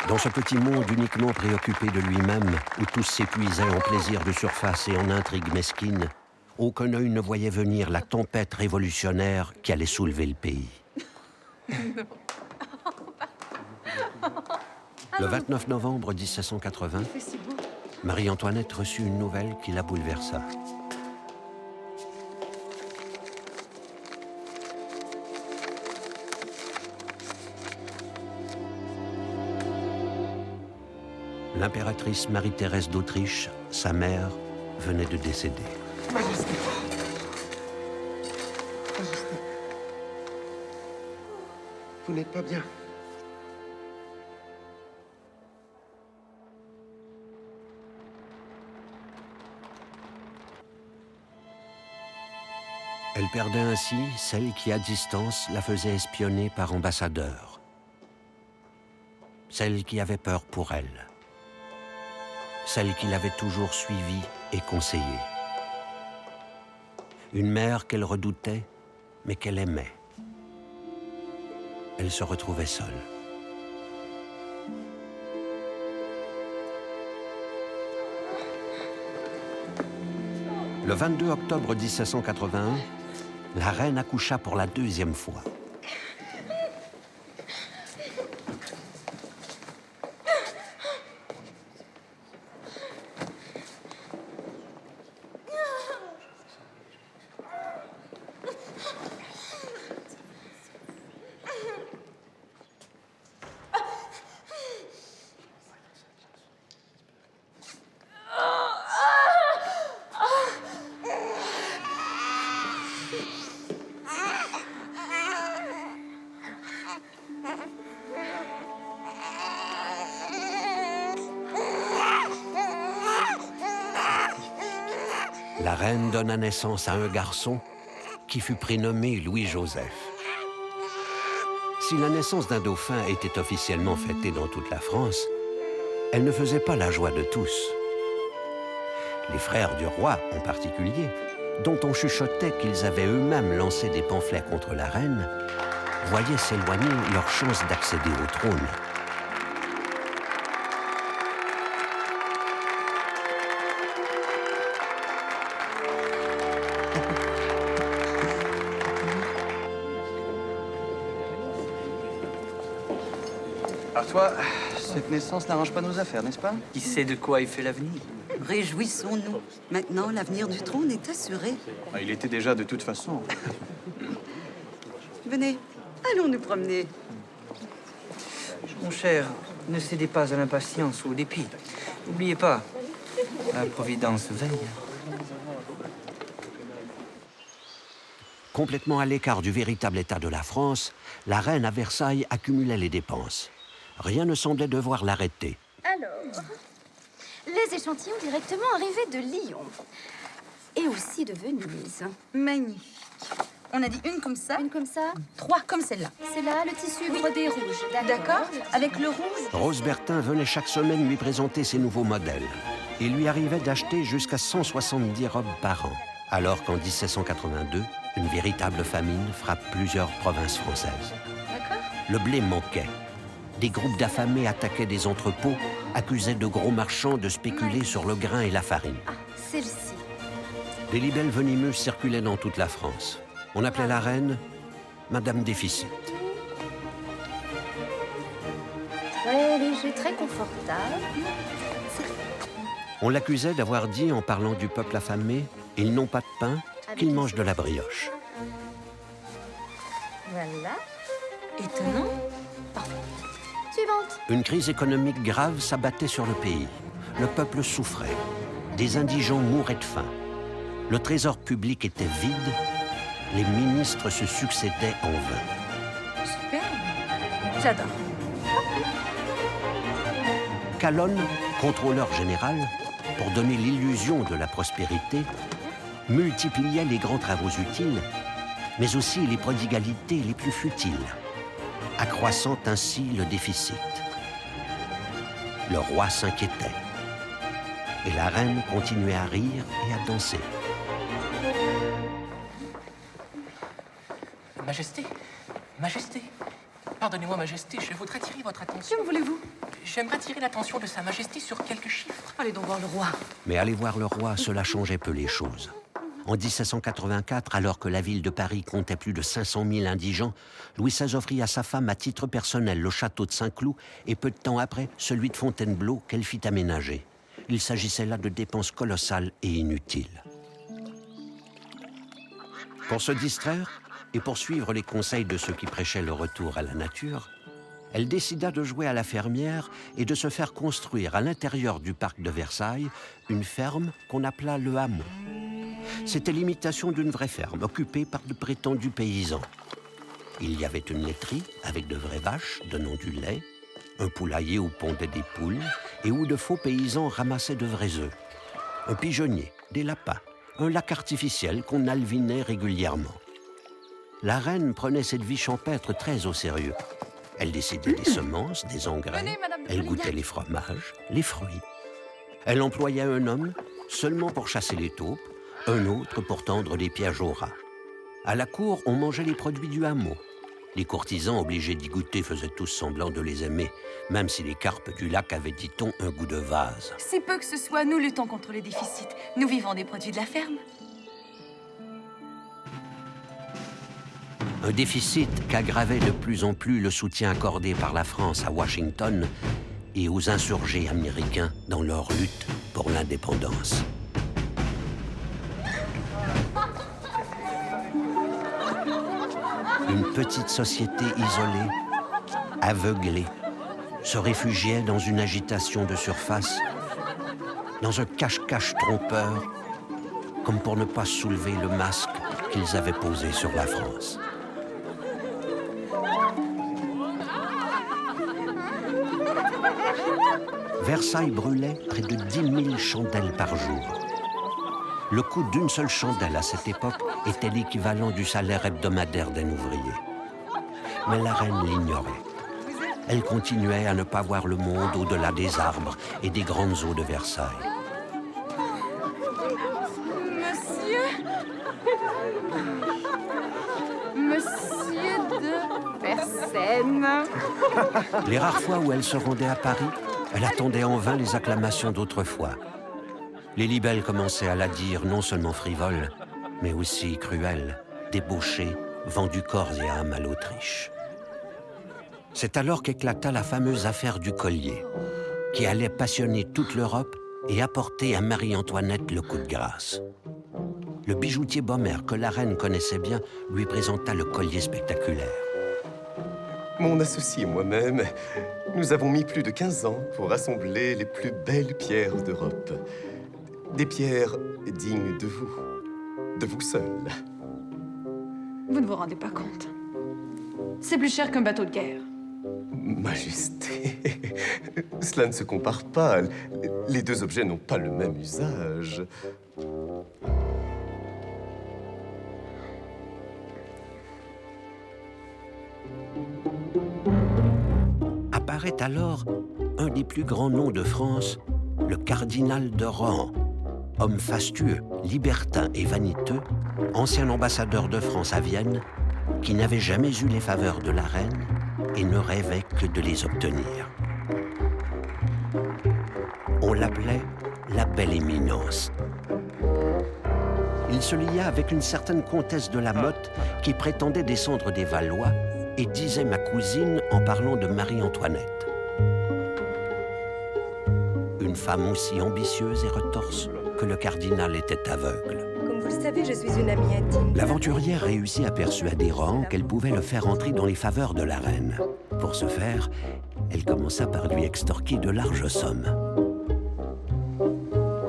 Dans ce petit monde uniquement préoccupé de lui-même, où tous s'épuisaient en plaisirs de surface et en intrigues mesquines, aucun œil ne voyait venir la tempête révolutionnaire qui allait soulever le pays. Le 29 novembre 1780, Marie-Antoinette reçut une nouvelle qui la bouleversa. L'impératrice Marie-Thérèse d'Autriche, sa mère, venait de décéder. Majesté. Majesté. Vous n'êtes pas bien. Elle perdait ainsi celle qui, à distance, la faisait espionner par ambassadeur. Celle qui avait peur pour elle. Celle qui l'avait toujours suivie et conseillée. Une mère qu'elle redoutait, mais qu'elle aimait. Elle se retrouvait seule. Le 22 octobre 1781, la reine accoucha pour la deuxième fois. La reine donna naissance à un garçon qui fut prénommé Louis-Joseph. Si la naissance d'un dauphin était officiellement fêtée dans toute la France, elle ne faisait pas la joie de tous. Les frères du roi, en particulier, dont on chuchotait qu'ils avaient eux-mêmes lancé des pamphlets contre la reine, voyaient s'éloigner leur chance d'accéder au trône. Toi, cette naissance n'arrange pas nos affaires, n'est-ce pas? Qui sait de quoi il fait l'avenir? Réjouissons-nous. Maintenant, l'avenir du trône est assuré. Ah, il était déjà de toute façon. Venez, allons nous promener. Mon cher, ne cédez pas à l'impatience ou au dépit. N'oubliez pas, la Providence veille. Complètement à l'écart du véritable état de la France, la reine à Versailles accumulait les dépenses. Rien ne semblait devoir l'arrêter. Alors, les échantillons directement arrivés de Lyon. Et aussi de Venise. Magnifique. On a dit une comme ça. Une comme ça. 3 comme celle-là. C'est là le tissu brodé rouge. D'accord. Avec le rouge. Rose Bertin venait chaque semaine lui présenter ses nouveaux modèles. Il lui arrivait d'acheter jusqu'à 170 robes par an. Alors qu'en 1782, une véritable famine frappe plusieurs provinces françaises. D'accord. Le blé manquait. Des groupes d'affamés attaquaient des entrepôts, accusaient de gros marchands de spéculer sur le grain et la farine. Ah, celle-ci. Des libelles venimeuses circulaient dans toute la France. On appelait la reine Madame Déficit. Très léger, très confortable. On l'accusait d'avoir dit, en parlant du peuple affamé, « Ils n'ont pas de pain, qu'ils mangent de la brioche ». Voilà. Étonnant. Suivante. Une crise économique grave s'abattait sur le pays. Le peuple souffrait. Des indigents mouraient de faim. Le trésor public était vide les ministres se succédaient en vain. Superbe. J'adore. Calonne, contrôleur général, pour donner l'illusion de la prospérité, multipliait les grands travaux utiles, mais aussi les prodigalités les plus futiles, accroissant ainsi le déficit. Le roi s'inquiétait, et la reine continuait à rire et à danser. Majesté, Majesté, pardonnez-moi, Majesté, je voudrais attirer votre attention. Que voulez-vous? J'aimerais attirer l'attention de Sa Majesté sur quelques chiffres. Allez donc voir le roi. Mais aller voir le roi, cela changeait peu les choses. En 1784, alors que la ville de Paris comptait plus de 500 000 indigents, Louis XVI offrit à sa femme à titre personnel le château de Saint-Cloud et peu de temps après, celui de Fontainebleau qu'elle fit aménager. Il s'agissait là de dépenses colossales et inutiles. Pour se distraire et pour suivre les conseils de ceux qui prêchaient le retour à la nature, elle décida de jouer à la fermière et de se faire construire à l'intérieur du parc de Versailles une ferme qu'on appela le hameau. C'était l'imitation d'une vraie ferme, occupée par de prétendus paysans. Il y avait une laiterie avec de vraies vaches donnant du lait, un poulailler où pondaient des poules et où de faux paysans ramassaient de vrais œufs, un pigeonnier, des lapins, un lac artificiel qu'on alvinait régulièrement. La reine prenait cette vie champêtre très au sérieux. Elle décidait des semences, des engrais, elle goûtait les fromages, les fruits. Elle employait un homme seulement pour chasser les taupes, un autre pour tendre des pièges aux rats. À la cour, on mangeait les produits du hameau. Les courtisans obligés d'y goûter faisaient tous semblant de les aimer, même si les carpes du lac avaient, dit-on, un goût de vase. Si peu que ce soit, nous luttons contre le déficit. Nous vivons des produits de la ferme. Un déficit qu'aggravait de plus en plus le soutien accordé par la France à Washington et aux insurgés américains dans leur lutte pour l'indépendance. Une petite société isolée, aveuglée, se réfugiait dans une agitation de surface, dans un cache-cache trompeur, comme pour ne pas soulever le masque qu'ils avaient posé sur la France. Versailles brûlait près de 10 000 chandelles par jour. Le coût d'une seule chandelle à cette époque était l'équivalent du salaire hebdomadaire d'un ouvrier. Mais la reine l'ignorait. Elle continuait à ne pas voir le monde au-delà des arbres et des grandes eaux de Versailles. Monsieur de Versailles. Les rares fois où elle se rendait à Paris, elle attendait en vain les acclamations d'autrefois. Les libelles commençaient à la dire non seulement frivole, mais aussi cruelle, débauchée, vendue corps et âme à l'Autriche. C'est alors qu'éclata la fameuse affaire du collier, qui allait passionner toute l'Europe et apporter à Marie-Antoinette le coup de grâce. Le bijoutier Bommer, que la reine connaissait bien, lui présenta le collier spectaculaire. Mon associé et moi-même, nous avons mis plus de 15 ans pour assembler les plus belles pierres d'Europe. Des pierres dignes de vous seul. Vous ne vous rendez pas compte. C'est plus cher qu'un bateau de guerre. Majesté, cela ne se compare pas. Les deux objets n'ont pas le même usage. Apparaît alors un des plus grands noms de France, le cardinal de Rohan, homme fastueux, libertin et vaniteux, ancien ambassadeur de France à Vienne, qui n'avait jamais eu les faveurs de la reine et ne rêvait que de les obtenir. On l'appelait la Belle Éminence. Il se lia avec une certaine comtesse de la Motte qui prétendait descendre des Valois et disait ma cousine en parlant de Marie-Antoinette. Une femme aussi ambitieuse et retorse que le cardinal était aveugle. Comme vous le savez, je suis une amie intime. L'aventurière réussit à persuader Rohan qu'elle pouvait le faire entrer dans les faveurs de la reine. Pour ce faire, elle commença par lui extorquer de larges sommes.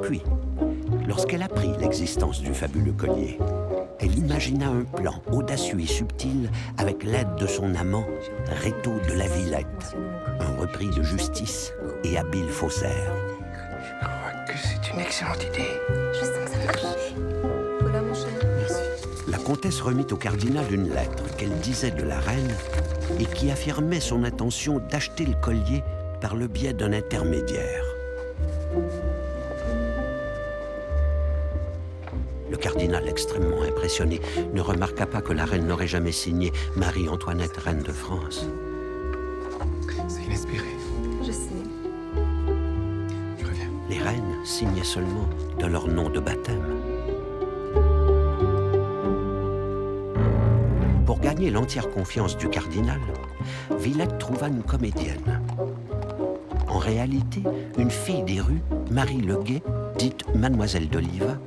Puis, lorsqu'elle apprit l'existence du fabuleux collier, elle imagina un plan audacieux et subtil avec l'aide de son amant, Rétaux de la Villette, un repris de justice et habile faussaire. Je crois que c'est une excellente idée. Je sens que ça va marcher. Voilà, mon cher. Merci. La comtesse remit au cardinal une lettre qu'elle disait de la reine et qui affirmait son intention d'acheter le collier par le biais d'un intermédiaire. Le cardinal, extrêmement impressionné, ne remarqua pas que la reine n'aurait jamais signé Marie-Antoinette, reine de France. C'est inespéré. Je sais. Je reviens. Les reines signaient seulement de leur nom de baptême. Pour gagner l'entière confiance du cardinal, Villette trouva une comédienne. En réalité, une fille des rues, Marie Leguet, dite Mademoiselle d'Oliva,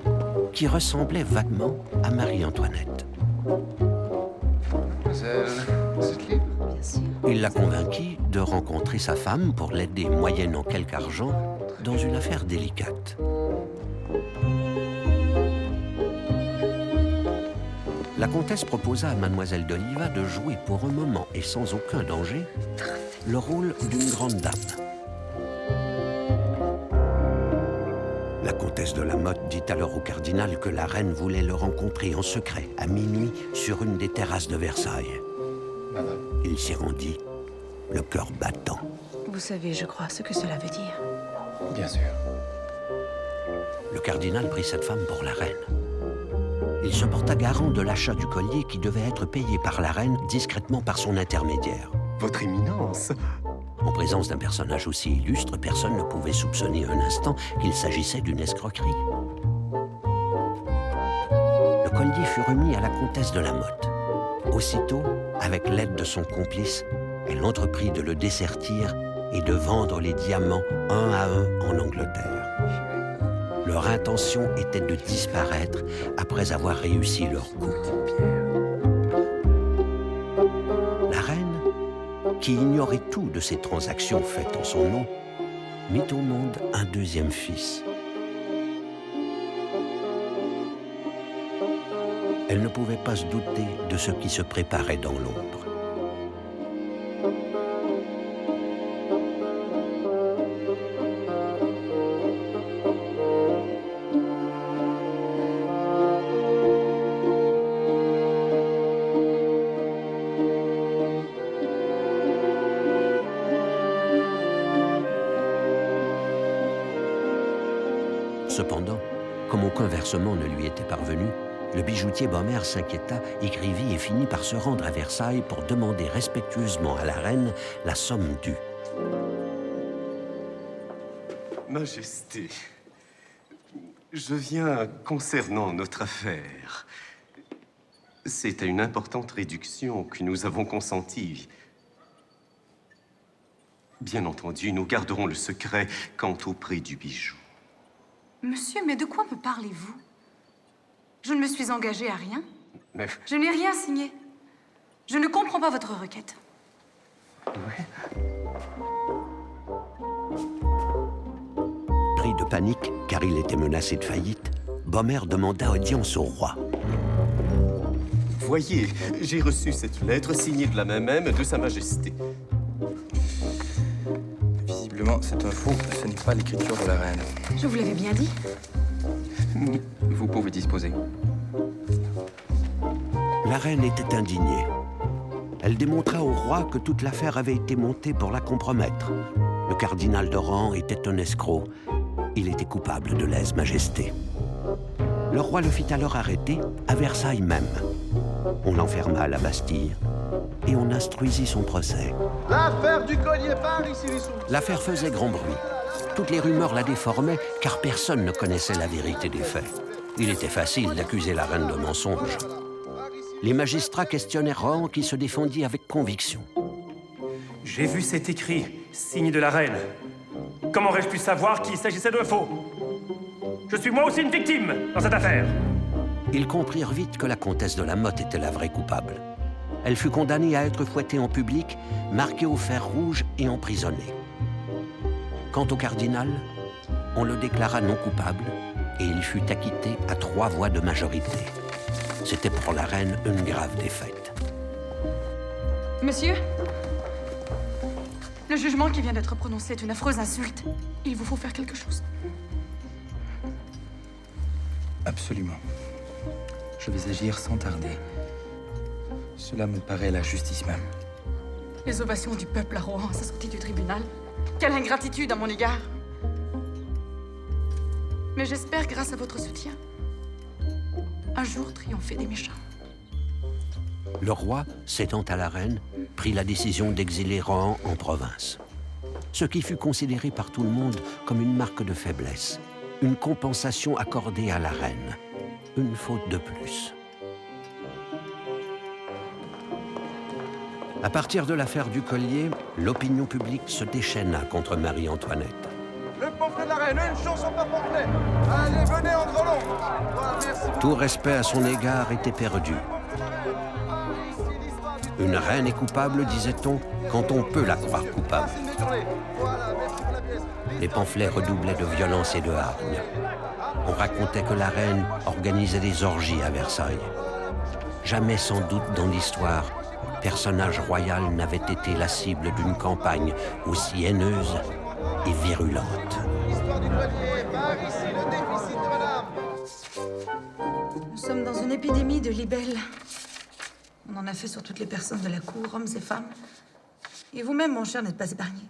qui ressemblait vaguement à Marie-Antoinette. Mademoiselle, vous êtes libre? Bien sûr. Il la convainquit de rencontrer sa femme pour l'aider, moyennant quelque argent, dans une affaire délicate. La comtesse proposa à Mademoiselle d'Oliva de jouer pour un moment et sans aucun danger le rôle d'une grande dame. La comtesse de la Motte dit alors au cardinal que la reine voulait le rencontrer en secret à minuit sur une des terrasses de Versailles. Madame. Il s'y rendit, le cœur battant. Vous savez, je crois, ce que cela veut dire. Bien sûr. Le cardinal prit cette femme pour la reine. Il se porta garant de l'achat du collier qui devait être payé par la reine discrètement par son intermédiaire. Votre éminence. En présence d'un personnage aussi illustre, personne ne pouvait soupçonner un instant qu'il s'agissait d'une escroquerie. Le collier fut remis à la comtesse de la Motte. Aussitôt, avec l'aide de son complice, elle entreprit de le dessertir et de vendre les diamants un à un en Angleterre. Leur intention était de disparaître après avoir réussi leur coup. La reine, qui ignorait tout de ces transactions faites en son nom, mit au monde un deuxième fils. Elle ne pouvait pas se douter de ce qui se préparait dans l'ombre. Cependant, comme aucun versement ne lui était parvenu, le bijoutier Bommer s'inquiéta, écrivit et finit par se rendre à Versailles pour demander respectueusement à la reine la somme due. Majesté, je viens concernant notre affaire. C'est à une importante réduction que nous avons consenti. Bien entendu, nous garderons le secret quant au prix du bijou. Monsieur, mais de quoi me parlez-vous? Je ne me suis engagée à rien. Mais... Je n'ai rien signé. Je ne comprends pas votre requête. Oui. Pris de panique, car il était menacé de faillite, Bommer demanda audience au roi. Voyez, j'ai reçu cette lettre signée de la main même de Sa Majesté. Visiblement, c'est un faux. Ce n'est pas l'écriture de la reine. Je vous l'avais bien dit. Vous pouvez disposer. La reine était indignée. Elle démontra au roi que toute l'affaire avait été montée pour la compromettre. Le cardinal d'Oran était un escroc. Il était coupable de lèse-majesté. Le roi le fit alors arrêter, à Versailles même. On l'enferma à la Bastille et on instruisit son procès. L'affaire du collier par ici les sous. L'affaire faisait grand bruit. Toutes les rumeurs la déformaient, car personne ne connaissait la vérité des faits. Il était facile d'accuser la reine de mensonge. Les magistrats questionnèrent Rohan, qui se défendit avec conviction. J'ai vu cet écrit, signe de la reine. Comment aurais-je pu savoir qu'il s'agissait d'un faux? Je suis moi aussi une victime dans cette affaire. Ils comprirent vite que la comtesse de la Motte était la vraie coupable. Elle fut condamnée à être fouettée en public, marquée au fer rouge et emprisonnée. Quant au cardinal, on le déclara non coupable et il fut acquitté à 3 voix de majorité. C'était pour la reine une grave défaite. Monsieur, le jugement qui vient d'être prononcé est une affreuse insulte. Il vous faut faire quelque chose. Absolument. Je vais agir sans tarder. Cela me paraît la justice même. Les ovations du peuple à Rohan à sa sortie du tribunal. Quelle ingratitude à mon égard. Mais j'espère, grâce à votre soutien, un jour triompher des méchants. Le roi, cédant à la reine, prit la décision d'exiler Rohan en province. Ce qui fut considéré par tout le monde comme une marque de faiblesse, une compensation accordée à la reine, une faute de plus. À partir de l'affaire du collier, l'opinion publique se déchaîna contre Marie-Antoinette. Le pamphlet de la reine, une chanson pas pamphlet. Allez, venez en grelot. Voilà, merci. Tout respect à son égard était perdu. Une reine est coupable, disait-on, quand on peut la croire coupable. Les pamphlets redoublaient de violence et de hargne. On racontait que la reine organisait des orgies à Versailles. Jamais sans doute dans l'histoire, personnage royal n'avait été la cible d'une campagne aussi haineuse et virulente. Nous sommes dans une épidémie de libelles. On en a fait sur toutes les personnes de la cour, hommes et femmes. Et vous-même, mon cher, n'êtes pas épargné.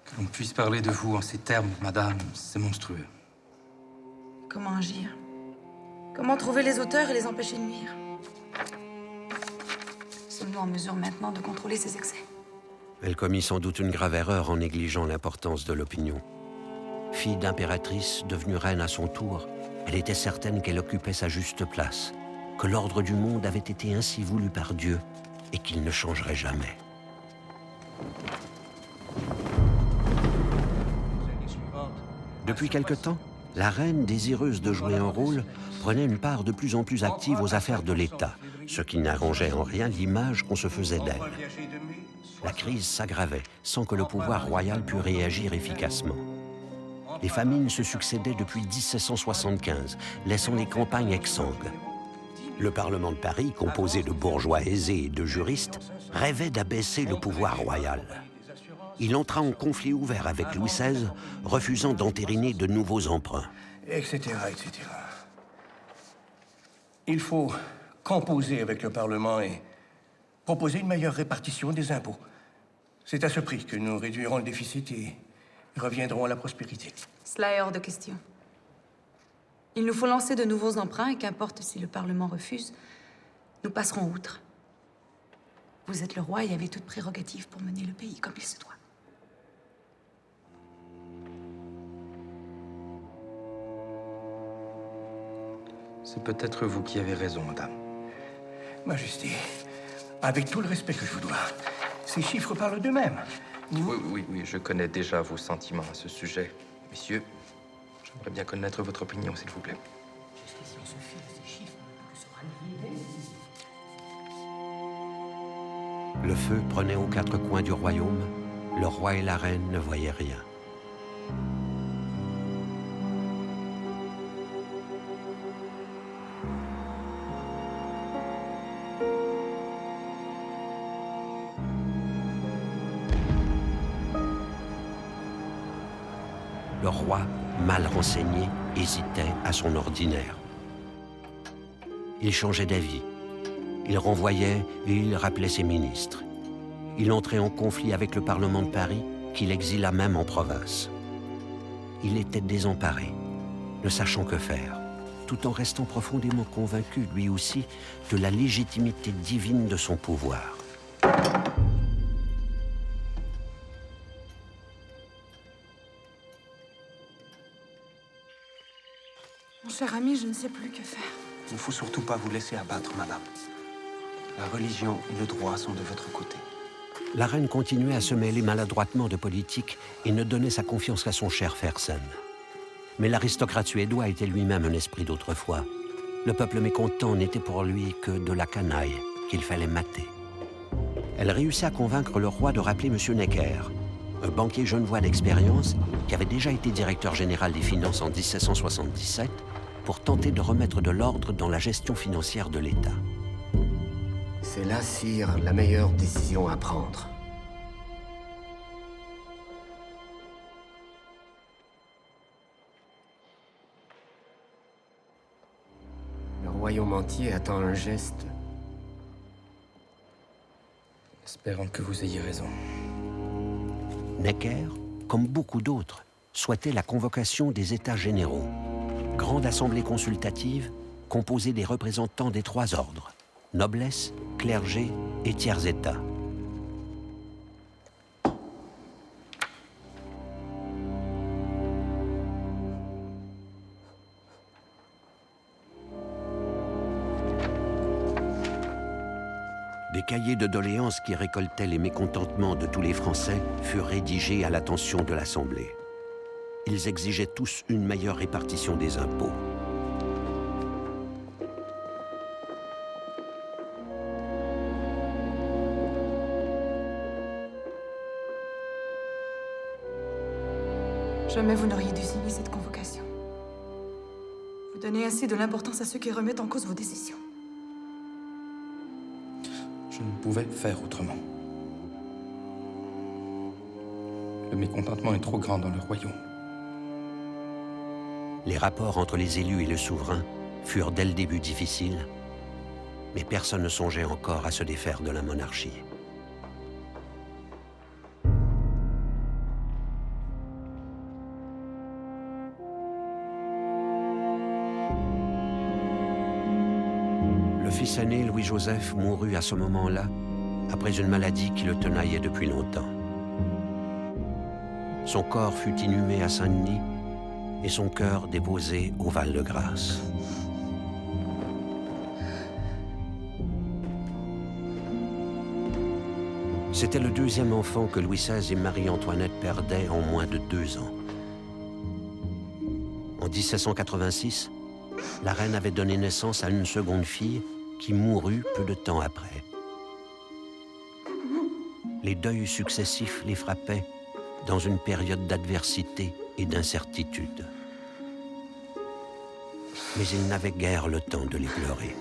Que l'on puisse parler de vous en ces termes, madame, c'est monstrueux. Comment agir? Comment trouver les auteurs et les empêcher de nuire? Sommes-nous en mesure maintenant de contrôler ces excès? Elle commit sans doute une grave erreur en négligeant l'importance de l'opinion. Fille d'impératrice, devenue reine à son tour, elle était certaine qu'elle occupait sa juste place, que l'ordre du monde avait été ainsi voulu par Dieu et qu'il ne changerait jamais. Depuis quelque temps, la reine, désireuse de jouer un rôle, prenait une part de plus en plus active aux affaires de l'État, ce qui n'arrangeait en rien l'image qu'on se faisait d'elle. La crise s'aggravait sans que le pouvoir royal pût réagir efficacement. Les famines se succédaient depuis 1775, laissant les campagnes exsangues. Le Parlement de Paris, composé de bourgeois aisés et de juristes, rêvait d'abaisser le pouvoir royal. Il entra en conflit ouvert avec Louis XVI, refusant d'entériner de nouveaux emprunts. Etc., etc. Il faut composer avec le Parlement et proposer une meilleure répartition des impôts. C'est à ce prix que nous réduirons le déficit et reviendrons à la prospérité. Cela est hors de question. Il nous faut lancer de nouveaux emprunts et qu'importe si le Parlement refuse, nous passerons outre. Vous êtes le roi et avez toute prérogative pour mener le pays comme il se doit. C'est peut-être vous qui avez raison, madame. Majesté, avec tout le respect que je vous dois, ces chiffres parlent d'eux-mêmes. Oui, je connais déjà vos sentiments à ce sujet. Messieurs, j'aimerais bien connaître votre opinion, s'il vous plaît. Le feu prenait aux quatre coins du royaume. Le roi et la reine ne voyaient rien. Le roi, mal renseigné, hésitait à son ordinaire. Il changeait d'avis. Il renvoyait et il rappelait ses ministres. Il entrait en conflit avec le Parlement de Paris, qu'il exila même en province. Il était désemparé, ne sachant que faire, tout en restant profondément convaincu, lui aussi, de la légitimité divine de son pouvoir. Mon cher ami, je ne sais plus que faire. Il ne faut surtout pas vous laisser abattre, madame. La religion et le droit sont de votre côté. La reine continuait à se mêler maladroitement de politique et ne donnait sa confiance qu'à son cher Fersen. Mais l'aristocrate suédois était lui-même un esprit d'autrefois. Le peuple mécontent n'était pour lui que de la canaille qu'il fallait mater. Elle réussit à convaincre le roi de rappeler M. Necker, un banquier genevois d'expérience qui avait déjà été directeur général des finances en 1777 pour tenter de remettre de l'ordre dans la gestion financière de l'État. C'est là, sire, la meilleure décision à prendre. Le royaume entier attend un geste. Espérons que vous ayez raison. Necker, comme beaucoup d'autres, souhaitait la convocation des États généraux, grande assemblée consultative composée des représentants des 3 ordres, noblesse, clergé et tiers État. Des cahiers de doléances qui récoltaient les mécontentements de tous les Français furent rédigés à l'attention de l'Assemblée. Ils exigeaient tous une meilleure répartition des impôts. Jamais vous n'auriez dû signer cette convocation. Vous donnez ainsi de l'importance à ceux qui remettent en cause vos décisions. Je ne pouvais faire autrement. Le mécontentement est trop grand dans le royaume. Les rapports entre les élus et le souverain furent dès le début difficiles, mais personne ne songeait encore à se défaire de la monarchie. Le fils aîné, Louis-Joseph, mourut à ce moment-là, après une maladie qui le tenaillait depuis longtemps. Son corps fut inhumé à Saint-Denis et son cœur déposé au Val-de-Grâce. C'était le 2e enfant que Louis XVI et Marie-Antoinette perdaient en moins de 2 ans. En 1786, la reine avait donné naissance à une seconde fille qui mourut peu de temps après. Les deuils successifs les frappaient dans une période d'adversité et d'incertitude. Mais ils n'avaient guère le temps de les pleurer.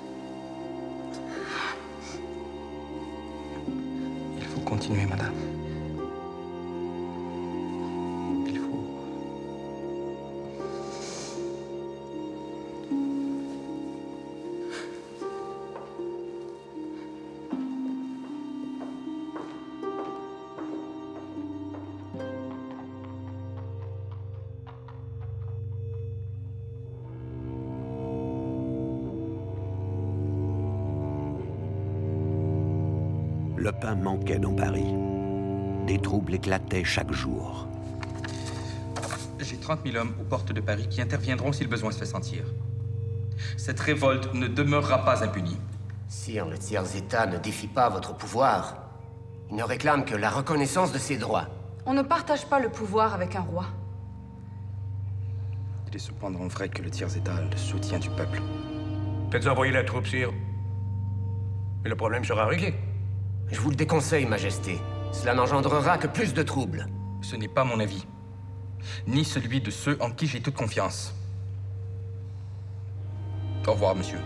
Il faut continuer, madame. Le pain manquait dans Paris. Des troubles éclataient chaque jour. J'ai 30 000 hommes aux portes de Paris qui interviendront si le besoin se fait sentir. Cette révolte ne demeurera pas impunie. Sire, le tiers-État ne défie pas votre pouvoir. Il ne réclame que la reconnaissance de ses droits. On ne partage pas le pouvoir avec un roi. Il est cependant vrai que le tiers-État a le soutien du peuple. Faites envoyer la troupe, sire. Et le problème sera réglé. Je vous le déconseille, Majesté. Cela n'engendrera que plus de troubles. Ce n'est pas mon avis, ni celui de ceux en qui j'ai toute confiance. Au revoir, monsieur.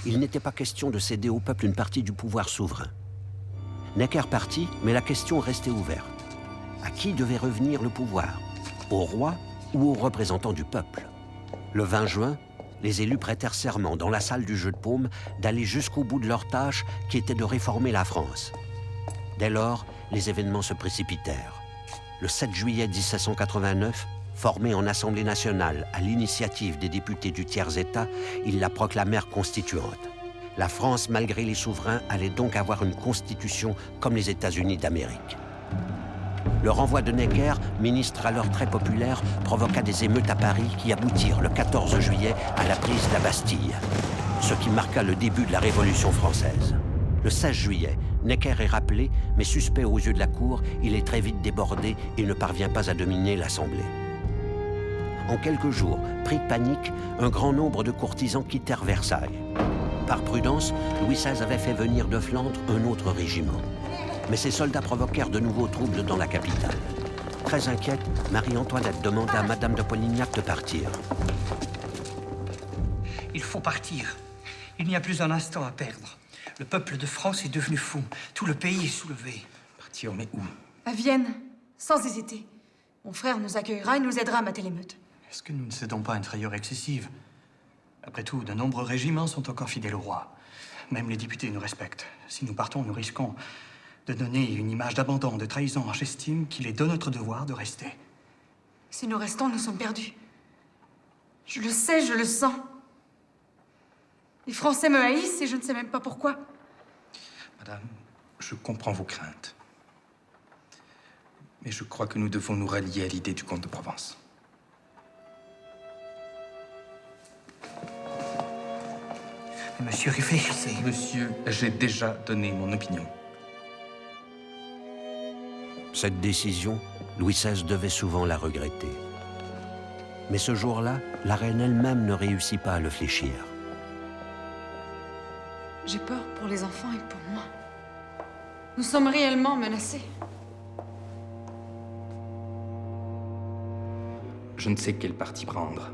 Il n'était pas question de céder au peuple une partie du pouvoir souverain. Necker partit, mais la question restait ouverte. À qui devait revenir le pouvoir? Au roi ou aux représentants du peuple? Le 20 juin, les élus prêtèrent serment dans la salle du jeu de paume d'aller jusqu'au bout de leur tâche qui était de réformer la France. Dès lors, les événements se précipitèrent. Le 7 juillet 1789, formé en Assemblée nationale à l'initiative des députés du tiers-État, ils la proclamèrent constituante. La France, malgré les souverains, allait donc avoir une constitution comme les États-Unis d'Amérique. Le renvoi de Necker, ministre alors très populaire, provoqua des émeutes à Paris qui aboutirent le 14 juillet à la prise de la Bastille, ce qui marqua le début de la Révolution française. Le 16 juillet, Necker est rappelé, mais suspect aux yeux de la cour, il est très vite débordé et ne parvient pas à dominer l'Assemblée. En quelques jours, pris de panique, un grand nombre de courtisans quittèrent Versailles. Par prudence, Louis XVI avait fait venir de Flandre un autre régiment. Mais ces soldats provoquèrent de nouveaux troubles dans la capitale. Très inquiète, Marie-Antoinette demanda à Madame de Polignac de partir. Il faut partir. Il n'y a plus un instant à perdre. Le peuple de France est devenu fou. Tout le pays est soulevé. Partir, mais où? À Vienne, sans hésiter. Mon frère nous accueillera et nous aidera à mater l'émeute. Est-ce que nous ne cédons pas à une frayeur excessive? Après tout, de nombreux régiments sont encore fidèles au roi. Même les députés nous respectent. Si nous partons, nous risquons de donner une image d'abandon, de trahison. J'estime qu'il est de notre devoir de rester. Si nous restons, nous sommes perdus. Je le sais, je le sens. Les Français me haïssent et je ne sais même pas pourquoi. Madame, je comprends vos craintes. Mais je crois que nous devons nous rallier à l'idée du comte de Provence. Monsieur, réfléchissez. Monsieur, j'ai déjà donné mon opinion. Cette décision, Louis XVI devait souvent la regretter. Mais ce jour-là, la reine elle-même ne réussit pas à le fléchir. J'ai peur pour les enfants et pour moi. Nous sommes réellement menacés. Je ne sais quel parti prendre.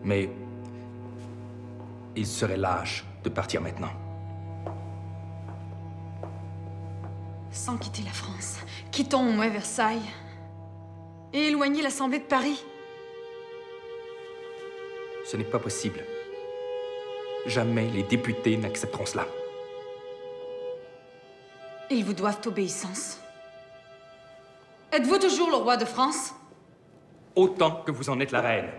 Mais il serait lâche de partir maintenant. Sans quitter la France, quittons au moins Versailles et éloignez l'Assemblée de Paris. Ce n'est pas possible. Jamais les députés n'accepteront cela. Ils vous doivent obéissance. Êtes-vous toujours le roi de France? Autant que vous en êtes la reine.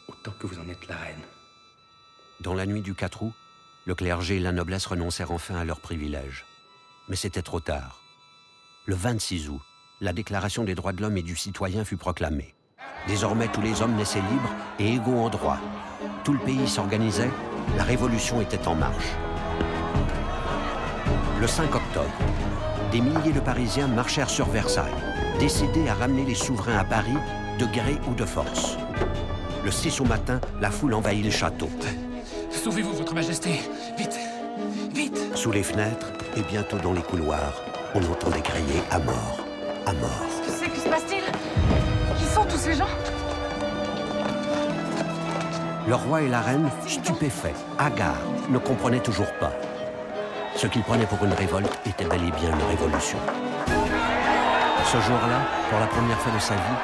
Autant que vous en êtes la reine. Dans la nuit du 4 août, le clergé et la noblesse renoncèrent enfin à leurs privilèges. Mais c'était trop tard. Le 26 août, la Déclaration des droits de l'homme et du citoyen fut proclamée. Désormais, tous les hommes naissaient libres et égaux en droit. Tout le pays s'organisait, la Révolution était en marche. Le 5 octobre, des milliers de Parisiens marchèrent sur Versailles, décidés à ramener les souverains à Paris de gré ou de force. Le 6 au matin, la foule envahit le château. Sauvez-vous, Votre Majesté. Vite, vite. Sous les fenêtres et bientôt dans les couloirs, on entendait crier à mort, à mort. Que se passe-t-il? Qui sont tous ces gens? Le roi et la reine, stupéfaits, hagards, ne comprenaient toujours pas. Ce qu'ils prenaient pour une révolte était bel et bien une révolution. Ce jour-là, pour la première fois de sa vie,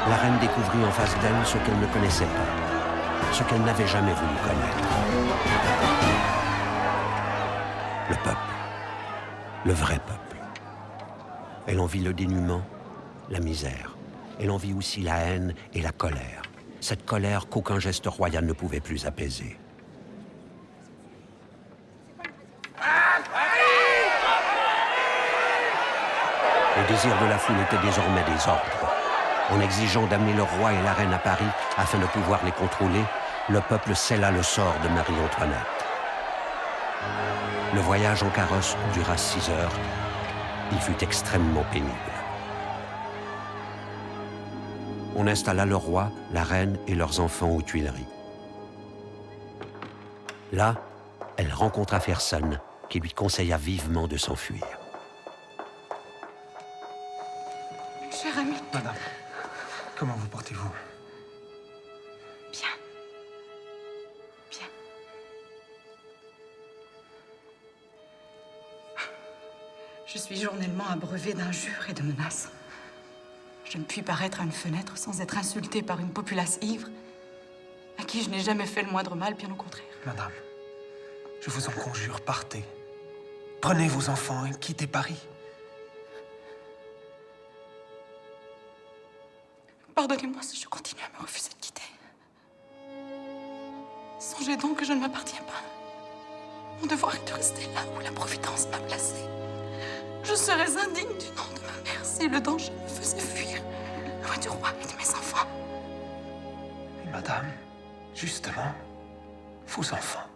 la reine découvrit en face d'elle ce qu'elle ne connaissait pas, ce qu'elle n'avait jamais voulu connaître. Le peuple, le vrai peuple. Elle en vit le dénuement, la misère. Elle en vit aussi la haine et la colère. Cette colère qu'aucun geste royal ne pouvait plus apaiser. Le désir de la foule était désormais des ordres. En exigeant d'amener le roi et la reine à Paris afin de pouvoir les contrôler, le peuple scella le sort de Marie-Antoinette. Le voyage en carrosse dura 6 heures. Il fut extrêmement pénible. On installa le roi, la reine et leurs enfants aux Tuileries. Là, elle rencontra Fersen, qui lui conseilla vivement de s'enfuir. Cher ami. Madame, comment vous portez-vous? Bien. Bien. Je suis journellement abreuvée d'injures et de menaces. Je ne puis paraître à une fenêtre sans être insultée par une populace ivre, à qui je n'ai jamais fait le moindre mal, bien au contraire. Madame, je vous en conjure, partez. Prenez vos enfants et quittez Paris. Pardonnez-moi si je continue à me refuser de quitter. Songez donc que je ne m'appartiens pas. Mon devoir est de rester là où la Providence m'a placée. Je serais indigne du nom de ma mère si le danger me faisait fuir, loin du roi et de mes enfants. Mais madame, justement, vos enfants.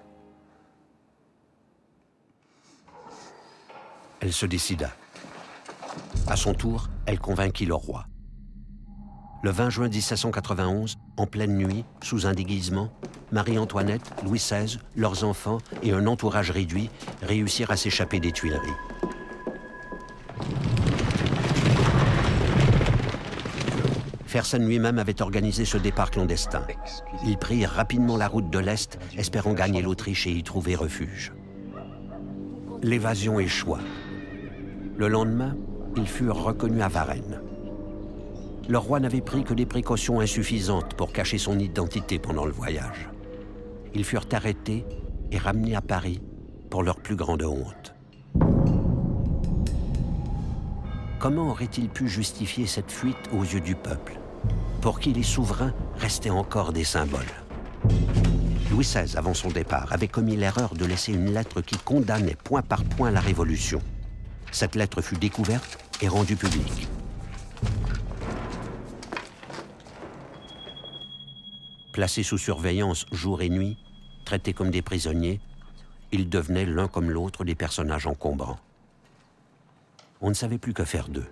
Elle se décida. À son tour, elle convainquit le roi. Le 20 juin 1791, en pleine nuit, sous un déguisement, Marie-Antoinette, Louis XVI, leurs enfants et un entourage réduit réussirent à s'échapper des Tuileries. Fersen lui-même avait organisé ce départ clandestin. Ils prirent rapidement la route de l'Est, espérant gagner l'Autriche et y trouver refuge. L'évasion échoua. Le lendemain, ils furent reconnus à Varennes. Le roi n'avait pris que des précautions insuffisantes pour cacher son identité pendant le voyage. Ils furent arrêtés et ramenés à Paris pour leur plus grande honte. Comment auraient-ils pu justifier cette fuite aux yeux du peuple, pour qui les souverains restaient encore des symboles? Louis XVI, avant son départ, avait commis l'erreur de laisser une lettre qui condamnait point par point la Révolution. Cette lettre fut découverte et rendue publique. Placés sous surveillance jour et nuit, traités comme des prisonniers, ils devenaient l'un comme l'autre des personnages encombrants. On ne savait plus que faire d'eux.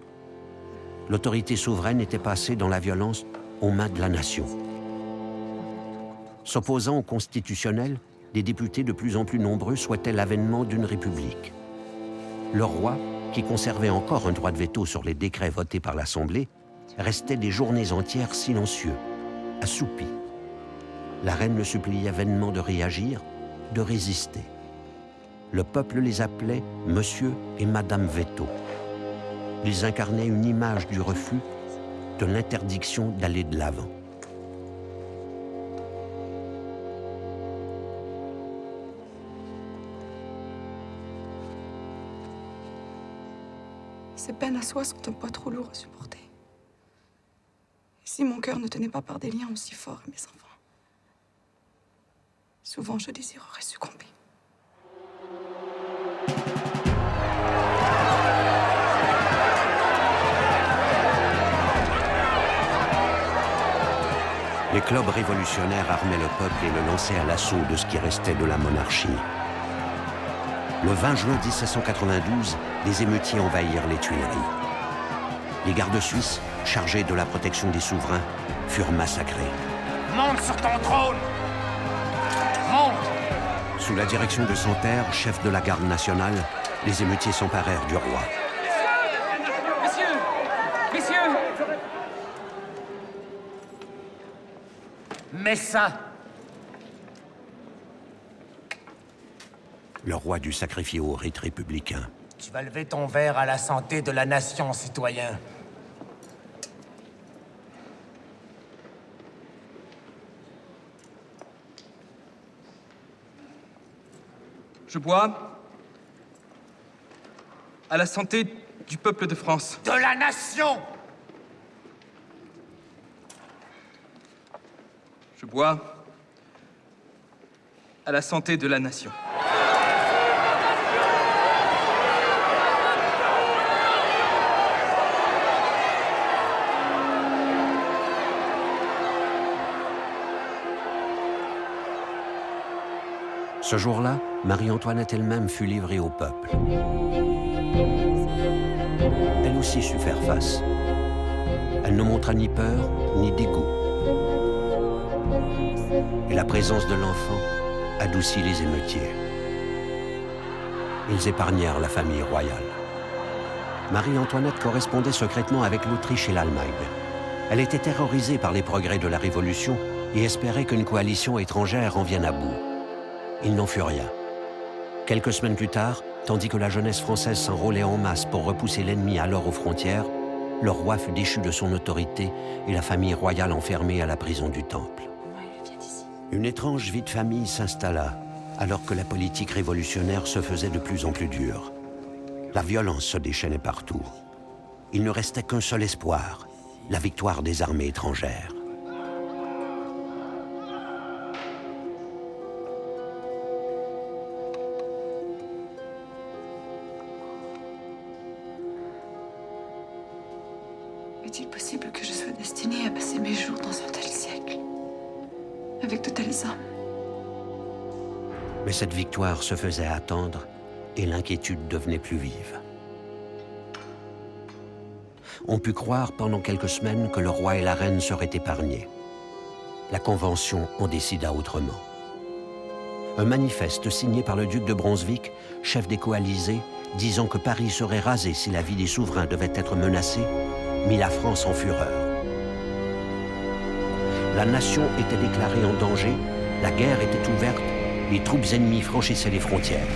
L'autorité souveraine était passée dans la violence aux mains de la nation. S'opposant au constitutionnel, des députés de plus en plus nombreux souhaitaient l'avènement d'une république. Le roi, qui conservait encore un droit de veto sur les décrets votés par l'Assemblée, restait des journées entières silencieux, assoupi. La reine le suppliait vainement de réagir, de résister. Le peuple les appelait Monsieur et Madame Veto. Ils incarnaient une image du refus, de l'interdiction d'aller de l'avant. Ces peines à soi sont un poids trop lourd à supporter. Et si mon cœur ne tenait pas par des liens aussi forts à mes enfants, souvent je désirerais succomber. Les clubs révolutionnaires armaient le peuple et le lançaient à l'assaut de ce qui restait de la monarchie. Le 20 juin 1792, des émeutiers envahirent les Tuileries. Les gardes suisses, chargés de la protection des souverains, furent massacrés. Monte sur ton trône! Monte! Sous la direction de Santerre, chef de la garde nationale, les émeutiers s'emparèrent du roi. Messieurs! Messieurs! Messin! Le roi dut sacrifier au rite républicain. Tu vas lever ton verre à la santé de la nation, citoyen. Je bois à la santé du peuple de France. De la nation! Je bois à la santé de la nation. Ce jour-là, Marie-Antoinette elle-même fut livrée au peuple. Elle aussi sut faire face. Elle ne montra ni peur, ni dégoût. Et la présence de l'enfant adoucit les émeutiers. Ils épargnèrent la famille royale. Marie-Antoinette correspondait secrètement avec l'Autriche et l'Allemagne. Elle était terrorisée par les progrès de la Révolution et espérait qu'une coalition étrangère en vienne à bout. Il n'en fut rien. Quelques semaines plus tard, tandis que la jeunesse française s'enrôlait en masse pour repousser l'ennemi alors aux frontières, le roi fut déchu de son autorité et la famille royale enfermée à la prison du Temple. Une étrange vie de famille s'installa, alors que la politique révolutionnaire se faisait de plus en plus dure. La violence se déchaînait partout. Il ne restait qu'un seul espoir, la victoire des armées étrangères. Est-il possible que je sois destinée à passer mes jours dans un tel siècle, avec de tels hommes? Mais cette victoire se faisait attendre et l'inquiétude devenait plus vive. On put croire pendant quelques semaines que le roi et la reine seraient épargnés. La Convention en décida autrement. Un manifeste signé par le duc de Brunswick, chef des coalisés, disant que Paris serait rasé si la vie des souverains devait être menacée, mit la France en fureur. La nation était déclarée en danger, la guerre était ouverte, les troupes ennemies franchissaient les frontières.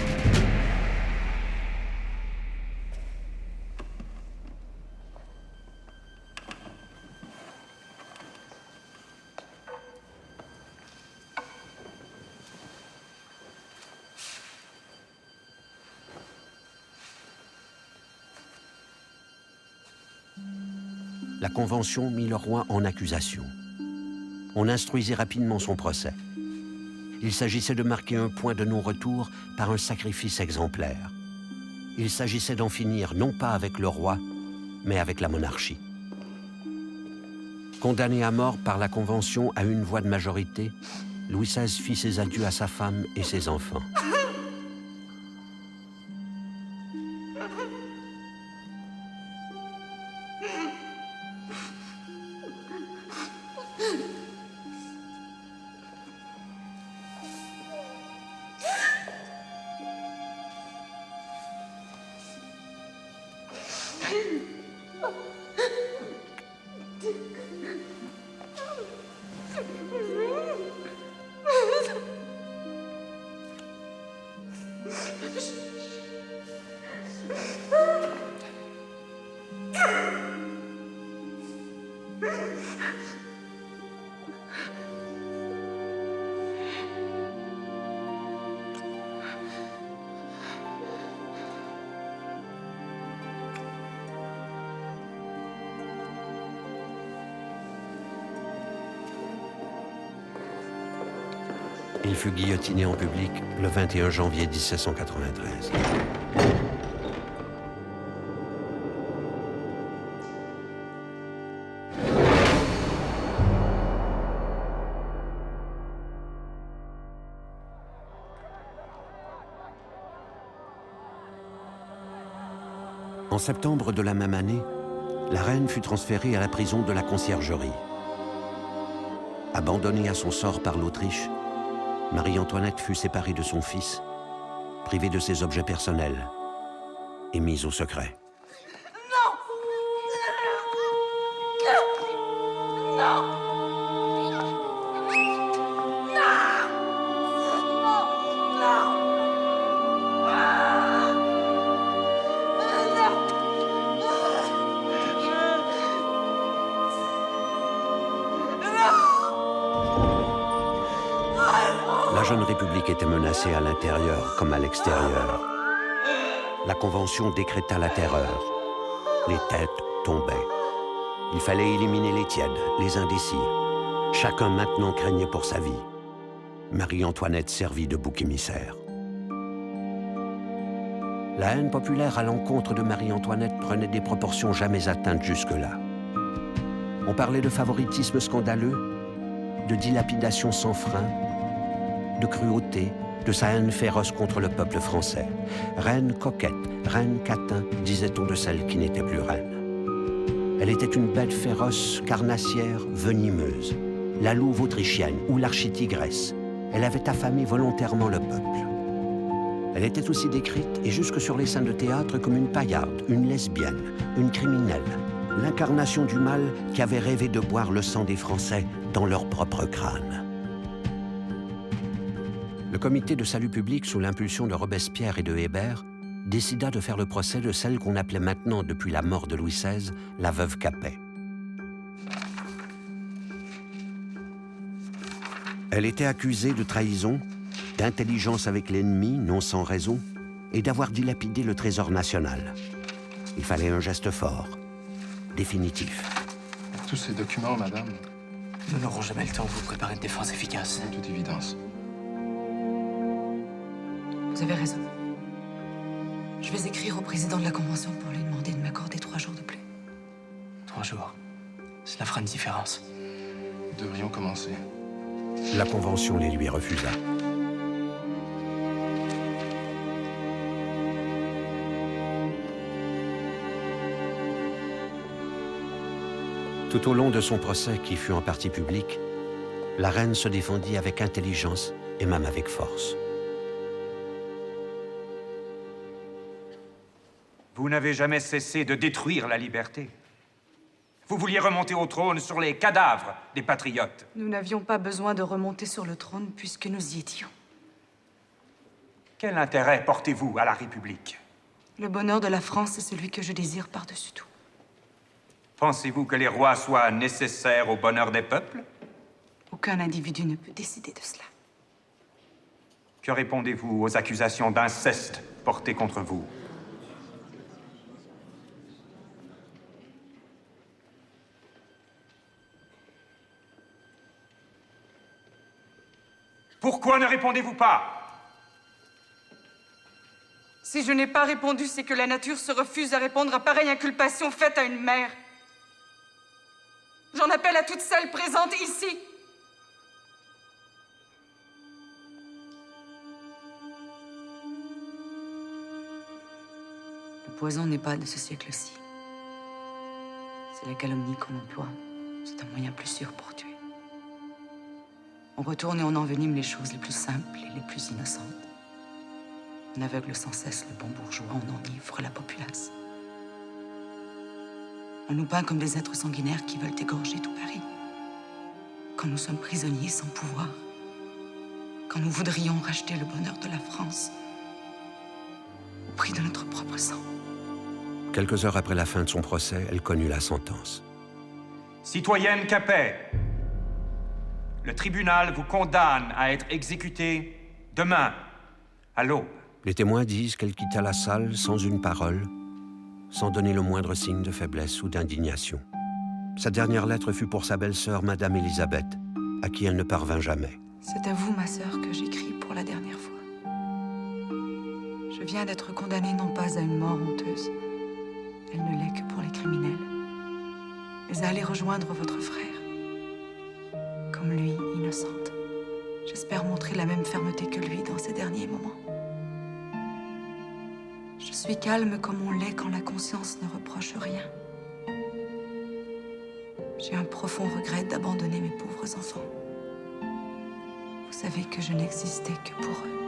La Convention mit le roi en accusation. On instruisit rapidement son procès. Il s'agissait de marquer un point de non-retour par un sacrifice exemplaire. Il s'agissait d'en finir non pas avec le roi, mais avec la monarchie. Condamné à mort par la Convention à une voix de majorité, Louis XVI fit ses adieux à sa femme et ses enfants. Il fut guillotiné en public le 21 janvier 1793. En septembre de la même année, la reine fut transférée à la prison de la Conciergerie. Abandonnée à son sort par l'Autriche, Marie-Antoinette fut séparée de son fils, privée de ses objets personnels et mise au secret. La jeune République était menacée à l'intérieur comme à l'extérieur. La Convention décréta la terreur. Les têtes tombaient. Il fallait éliminer les tièdes, les indécis. Chacun maintenant craignait pour sa vie. Marie-Antoinette servit de bouc émissaire. La haine populaire à l'encontre de Marie-Antoinette prenait des proportions jamais atteintes jusque-là. On parlait de favoritisme scandaleux, de dilapidation sans frein, de cruauté, de sa haine féroce contre le peuple français. Reine coquette, reine catin, disait-on de celle qui n'était plus reine. Elle était une bête féroce, carnassière, venimeuse, la louve autrichienne ou l'architigresse. Elle avait affamé volontairement le peuple. Elle était aussi décrite, et jusque sur les scènes de théâtre, comme une paillarde, une lesbienne, une criminelle, l'incarnation du mal qui avait rêvé de boire le sang des Français dans leur propre crâne. Le comité de salut public, sous l'impulsion de Robespierre et de Hébert, décida de faire le procès de celle qu'on appelait maintenant, depuis la mort de Louis XVI, la veuve Capet. Elle était accusée de trahison, d'intelligence avec l'ennemi, non sans raison, et d'avoir dilapidé le trésor national. Il fallait un geste fort, définitif. Tous ces documents, madame. Nous n'aurons jamais le temps de vous préparer une défense efficace. De toute évidence. Vous avez raison. Je vais écrire au président de la Convention pour lui demander de m'accorder 3 jours de plus. 3 jours. Cela fera une différence. Nous devrions commencer. La Convention les lui refusa. Tout au long de son procès, qui fut en partie public, la reine se défendit avec intelligence et même avec force. Vous n'avez jamais cessé de détruire la liberté. Vous vouliez remonter au trône sur les cadavres des patriotes. Nous n'avions pas besoin de remonter sur le trône puisque nous y étions. Quel intérêt portez-vous à la République? Le bonheur de la France est celui que je désire par-dessus tout. Pensez-vous que les rois soient nécessaires au bonheur des peuples? Aucun individu ne peut décider de cela. Que répondez-vous aux accusations d'inceste portées contre vous? Pourquoi ne répondez-vous pas? Si je n'ai pas répondu, c'est que la nature se refuse à répondre à pareille inculpation faite à une mère. J'en appelle à toutes celles présentes ici. Le poison n'est pas de ce siècle-ci. C'est la calomnie qu'on emploie. C'est un moyen plus sûr pour tuer. On retourne et on envenime les choses les plus simples et les plus innocentes. On aveugle sans cesse le bon bourgeois, on enivre la populace. On nous peint comme des êtres sanguinaires qui veulent égorger tout Paris. Quand nous sommes prisonniers sans pouvoir. Quand nous voudrions racheter le bonheur de la France au prix de notre propre sang. Quelques heures après la fin de son procès, elle connut la sentence. Citoyenne Capet, le tribunal vous condamne à être exécutée demain, à l'aube. Les témoins disent qu'elle quitta la salle sans une parole, sans donner le moindre signe de faiblesse ou d'indignation. Sa dernière lettre fut pour sa belle-sœur, Madame Élisabeth, à qui elle ne parvint jamais. C'est à vous, ma sœur, que j'écris pour la dernière fois. Je viens d'être condamnée non pas à une mort honteuse, elle ne l'est que pour les criminels, mais à aller rejoindre votre frère. Comme lui, innocente. J'espère montrer la même fermeté que lui dans ces derniers moments. Je suis calme comme on l'est quand la conscience ne reproche rien. J'ai un profond regret d'abandonner mes pauvres enfants. Vous savez que je n'existais que pour eux.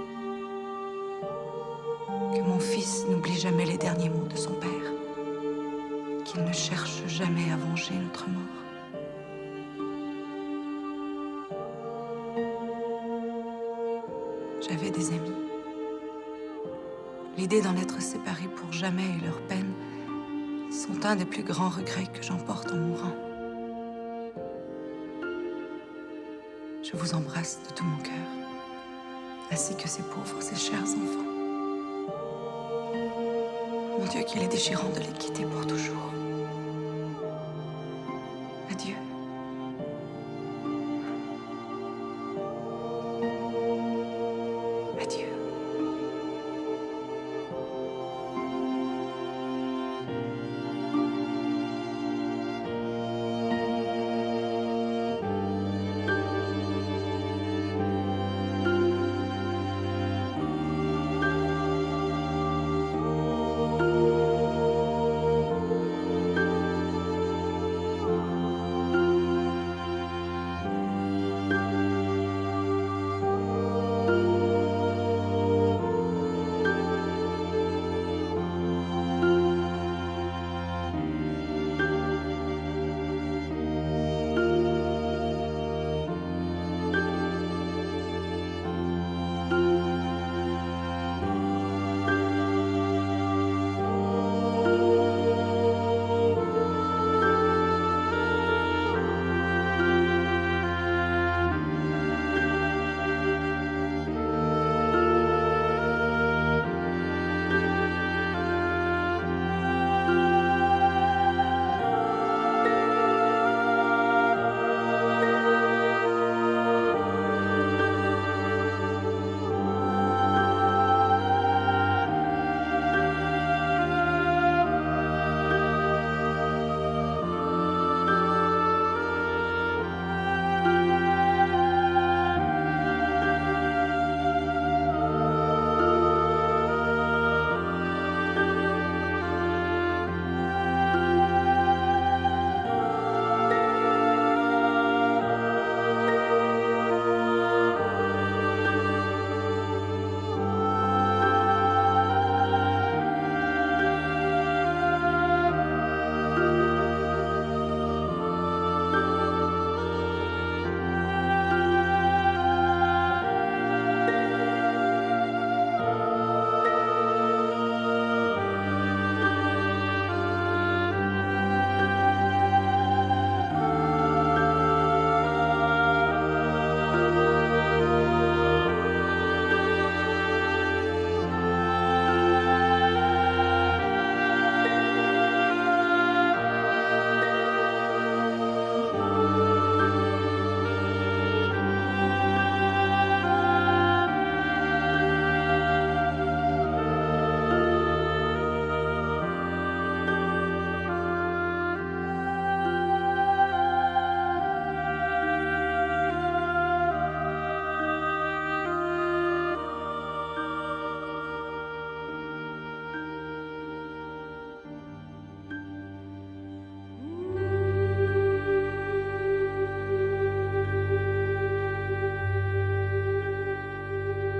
Que mon fils n'oublie jamais les derniers mots de son père. Qu'il ne cherche jamais à venger notre mort. J'avais des amis. L'idée d'en être séparés pour jamais et leur peine sont un des plus grands regrets que j'emporte en mourant. Je vous embrasse de tout mon cœur, ainsi que ces pauvres et chers enfants. Mon Dieu, qu'il est déchirant de les quitter pour toujours.